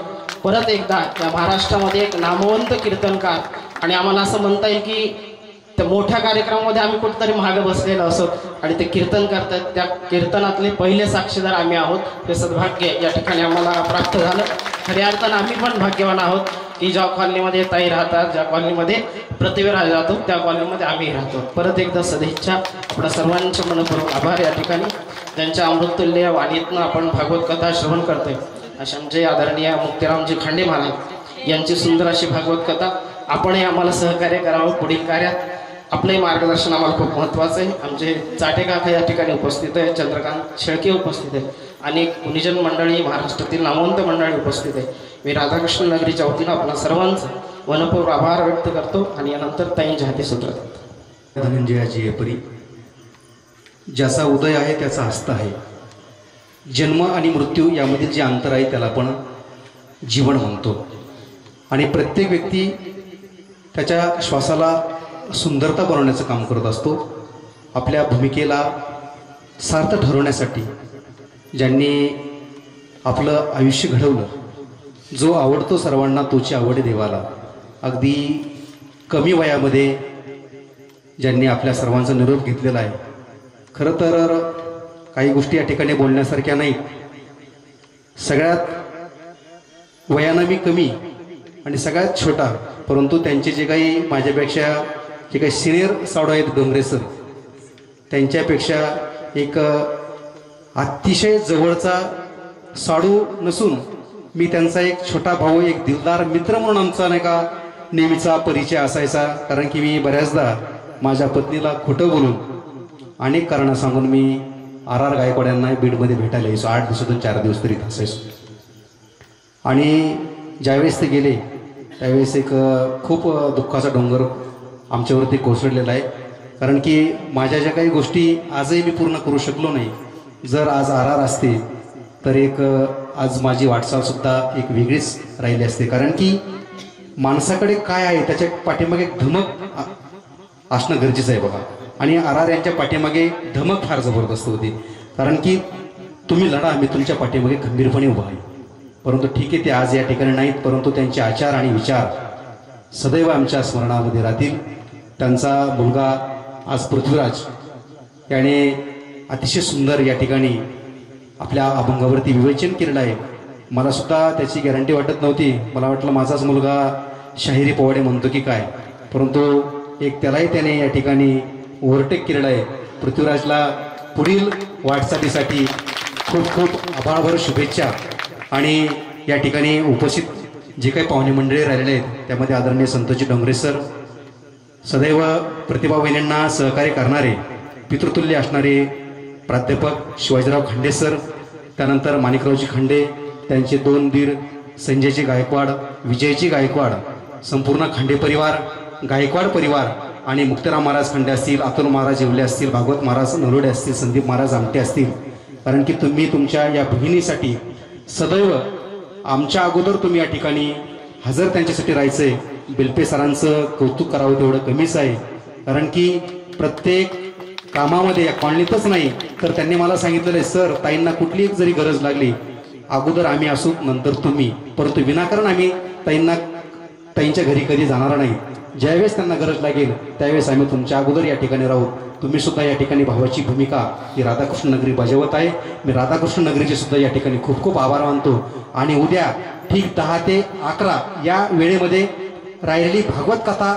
परत एकदा या महाराष्ट्रामध्ये एक नामवंत कीर्तनकार, आणि आम्हाला असं म्हणता येईल की त्या मोठ्या कार्यक्रमामध्ये आम्ही कुठेतरी मागे बसलेलो असत आणि ते कीर्तन करतात, त्या कीर्तनातले पहिले साक्षीदार आम्ही आहोत. हे सद्भाग्य या ठिकाणी आम्हाला प्राप्त झालं. खऱ्या अर्थानं आम्ही पण भाग्यवान आहोत की ज्या कॉलनीमध्ये ताई राहतात, ज्या कॉलनीमध्ये पृथ्वीराज राहतो, त्या कॉलनीमध्ये आम्ही राहतो. परत एकदा सदिच्छा, आपल्या सर्वांचे मनपूर्वक आभार. या ठिकाणी ज्यांच्या अमृततुल्य वाणीतनं आपण भागवत कथा श्रवण करतोय अशा आमचे आदरणीय मुक्तीरामजी खांडे महाराज यांची सुंदर अशी भागवत कथा, आपणही आम्हाला सहकार्य करावं पुढील कार्यात. आपलंही मार्गदर्शन आम्हाला खूप महत्त्वाचं आहे. आमचे चाटे काका या ठिकाणी उपस्थित आहे, चंद्रकांत शेळके उपस्थित आहे, अनेक गुणीजन मंडळी, महाराष्ट्रातील नामवंत मंडळी उपस्थित आहे. मी राधाकृष्ण नगरीच्या वतीनं आपल्या सर्वांचं मनपूर्वक आभार व्यक्त करतो आणि यानंतर ताईंच्या हाती सूत्र देतो. धनंजयाजी परी, ज्याचा उदय आहे त्याचा हस्त आहे. जन्म आणि मृत्यू यामधील जे अंतर आहे त्याला आपण जीवन म्हणतो. आणि प्रत्येक व्यक्ती त्याच्या श्वासाला सुंदरता बनवण्याचं काम करत असतो. आपल्या भूमिकेला सार्थ ठरवण्यासाठी ज्यांनी आपलं आयुष्य घडवलं, जो आवडतो सर्वांना तोची आवड देवाला, अगदी कमी वयामध्ये ज्यांनी आपल्या सर्वांचा निरोप घेतलेला आहे. खरं तर काही गोष्टी या ठिकाणी बोलण्यासारख्या नाहीत. सगळ्यात वयानं मी कमी आणि सगळ्यात छोटा, परंतु त्यांचे जे काही माझ्यापेक्षा जे काही सिनियर साडू आहेत डोंगरे सर, त्यांच्यापेक्षा एक अतिशय जवळचा साडू नसून मी त्यांचा एक छोटा भाऊ, एक दिलदार मित्र म्हणून आमचा नाही का नेहमीचा परिचय असायचा. कारण की मी बऱ्याचदा माझ्या पत्नीला खोटं बोलून अनेक कारणं सांगून मी आर गायकवाड यांना बीडमध्ये भेटायला यायचो. 8 दिवसातून 4 दिवस तरी असायचो. आणि ज्यावेळेस ते गेले त्यावेळेस एक खूप दुःखाचा डोंगर आमच्यावरती कोसळलेला आहे. कारण की माझ्या ज्या काही गोष्टी आजही मी पूर्ण करू शकलो नाही, जर आज आर असते तर एक आज माझी वाटचालसुद्धा एक वेगळीच राहिली असते. कारण की माणसाकडे काय आहे त्याच्या पाठीमागे एक धमक असणं गरजेचं आहे बघा. आणि आर यांच्या पाठीमागे धमक फार जबरदस्त होती. कारण की तुम्ही लढा, मी तुमच्या पाठीमागे खंबीरपणे उभा आहे. परंतु ठीक आहे, ते आज या ठिकाणी नाहीत, परंतु त्यांचे आचार आणि विचार सदैव आमच्या स्मरणामध्ये राहतील. त्यांचा मुलगा आज पृथ्वीराज याने अतिशय सुंदर या ठिकाणी आपल्या अभंगावरती विवेचन केलेलं आहे. मला सुद्धा त्याची गॅरंटी वाटत नव्हती. मला वाटलं माझाच मुलगा शाहिरी पोवाडे म्हणतो की काय, परंतु एक त्यालाही त्याने या ठिकाणी ओव्हरटेक केलेला आहे. पृथ्वीराजला पुढील वाटचालीसाठी खूप खूप आभारभर शुभेच्छा. आणि या ठिकाणी उपस्थित जे काही पाहुणे मंडळी राहिलेले आहेत त्यामध्ये आदरणीय संतोषजी डोंगरे सर, सदैव प्रतिभा वहिनींना सहकार्य करणारे, पितृतुल्य असणारे प्राध्यापक शिवाजीराव खांडे सर, त्यानंतर माणिकरावजी खांडे, त्यांचे 2 दीर संजयजी गायकवाड, विजयजी गायकवाड, संपूर्ण खांडे परिवार, गायकवाड परिवार आणि मुक्तीराम महाराज खांडे असतील, अतुल महाराज येवले असतील, भागवत महाराज नरोडे असतील, संदीप महाराज आमटे असतील. कारण की तुम्ही तुमच्या या बहिणीसाठी सदैव आमच्या अगोदर तुम्ही या ठिकाणी हजर त्यांच्यासाठी राहायचंय. बेलपे सरांचं कौतुक करावं तेवढं कमीच आहे. कारण की प्रत्येक कामामध्ये या कॉलनीतच नाही तर त्यांनी मला सांगितलेलं आहे, सर ताईंना कुठली एक जरी गरज लागली अगोदर आम्ही असू नंतर तुम्ही, परंतु विनाकारण आम्ही ताईंच्या घरी कधी जाणार नाही. ज्यावेळेस त्यांना गरज लागेल त्यावेळेस आम्ही तुमच्या अगोदर या ठिकाणी राहू. तुम्ही सुद्धा या ठिकाणी भावाची भूमिका ही राधाकृष्ण नगरी बजावत आहे. मी राधाकृष्ण नगरीचे सुद्धा या ठिकाणी खूप खूप आभार मानतो. आणि उद्या ठीक 10 ते 11 या वेळेमध्ये राहिलेली भागवत कथा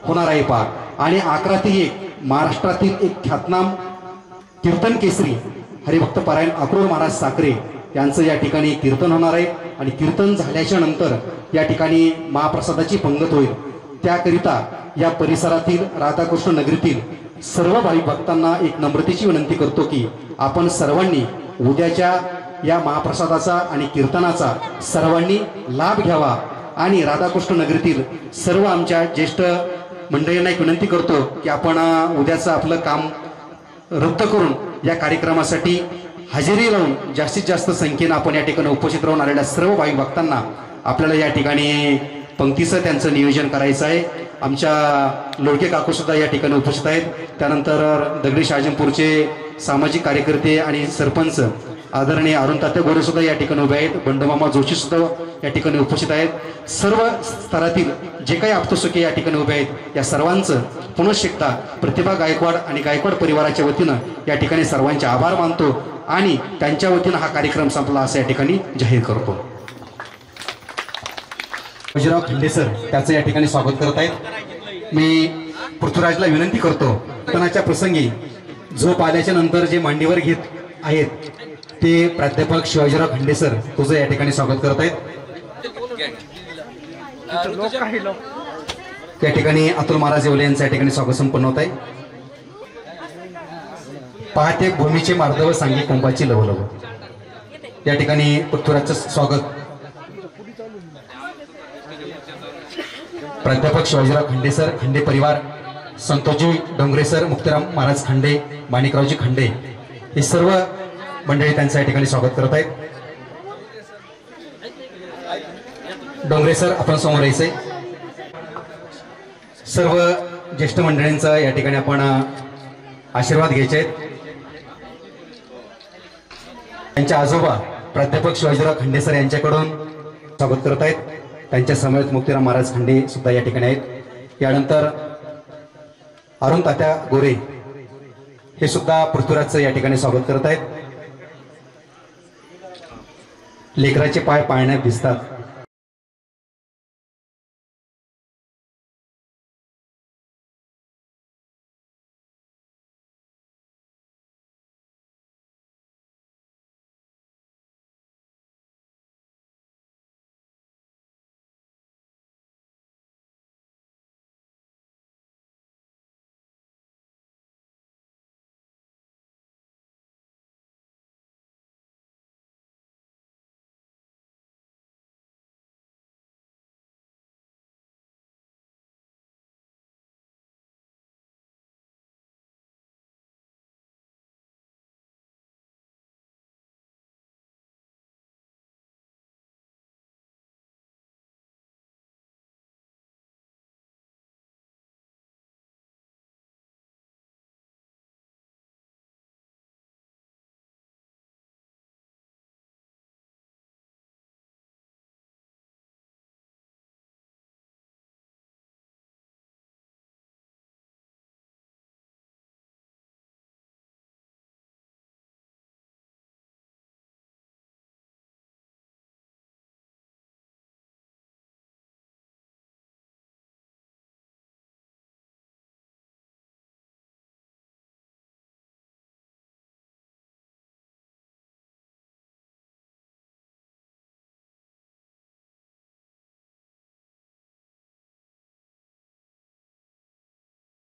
होणार आहे पहा. आणि 11 ते 1 महाराष्ट्रातील एक ख्यातनाम कीर्तन केसरी हरिभक्त पारायण अक्रोड महाराज साखरे यांचं या ठिकाणी कीर्तन होणार आहे. आणि कीर्तन झाल्याच्या नंतर या ठिकाणी महाप्रसादाची पंगत होईल. त्याकरिता या परिसरातील राधाकृष्ण नगरीतील सर्व भाविक भक्तांना एक नम्रतेची विनंती करतो की आपण सर्वांनी उद्याच्या या महाप्रसादाचा आणि कीर्तनाचा सर्वांनी लाभ घ्यावा. आणि राधाकृष्ण नगरीतील सर्व आमच्या ज्येष्ठ मंडळींना एक विनंती करतो की आपण उद्याचं आपलं काम रद्द करून या कार्यक्रमासाठी हजेरी लावून जास्तीत जास्त संख्येनं आपण या ठिकाणी उपस्थित राहून आलेल्या सर्व भाविक भक्तांना आपल्याला या ठिकाणी पंक्तीचं त्यांचं नियोजन करायचं आहे. आमच्या लोडके काकू सुद्धा या ठिकाणी उपस्थित आहेत. त्यानंतर दगडी शहाजनपूरचे सामाजिक कार्यकर्ते आणि सरपंच आदरणीय अरुण तात्या गोरे सुद्धा या ठिकाणी उभे आहेत, बंडमामा जोशी सुद्धा या ठिकाणी उपस्थित आहेत. सर्व स्तरातील जे काही आप्तसुखी या ठिकाणी उभे आहेत या सर्वांचं पुनश्च एकदा प्रतिभा गायकवाड आणि गायकवाड परिवाराच्या वतीनं या ठिकाणी सर्वांचे आभार मानतो आणि त्यांच्या वतीनं हा कार्यक्रम संपला असं या ठिकाणी जाहीर करतो. बाजीराव खंडे सर त्याचं या ठिकाणी स्वागत करत आहेत. मी पृथ्वीराजला विनंती करतो कीर्तनाच्या प्रसंगी झोप आल्याच्या नंतर जे मांडीवर घेत आहेत ते प्राध्यापक शिवाजीराव खंडे सर तुझं या ठिकाणी स्वागत करत आहेत. या ठिकाणी अतुल महाराज येवले यांचं या ठिकाणी स्वागत संपन्न होत आहे. पहाटे भूमीचे मार्दव सांगी कुंभाची लवलव या ठिकाणी पृथ्वीराजचं स्वागत प्राध्यापक शिवाजीराव खंडे सर, खंडे परिवार, संतोषजी डोंगरे सर, मुक्तीराम महाराज खंडे, माणिकरावजी खंडे हे सर्व मंडळी त्यांचं या ठिकाणी स्वागत करत आहेत. डोंगरे सर आपण समोर यायचंय. सर्व ज्येष्ठ मंडळींचा या ठिकाणी आपण आशीर्वाद घ्यायचे आहेत. त्यांच्या आजोबा प्राध्यापक शिवाजीराव खंडे सर यांच्याकडून स्वागत करत आहेत. त्यांच्या समवेत मुक्तीराम महाराज खंडे सुद्धा या ठिकाणी आहेत. यानंतर अरुण तात्या गोरे हे सुद्धा पृथ्वीराजचं या ठिकाणी स्वागत करत आहेत. लेकराचे पाय पाळण्यात दिसतात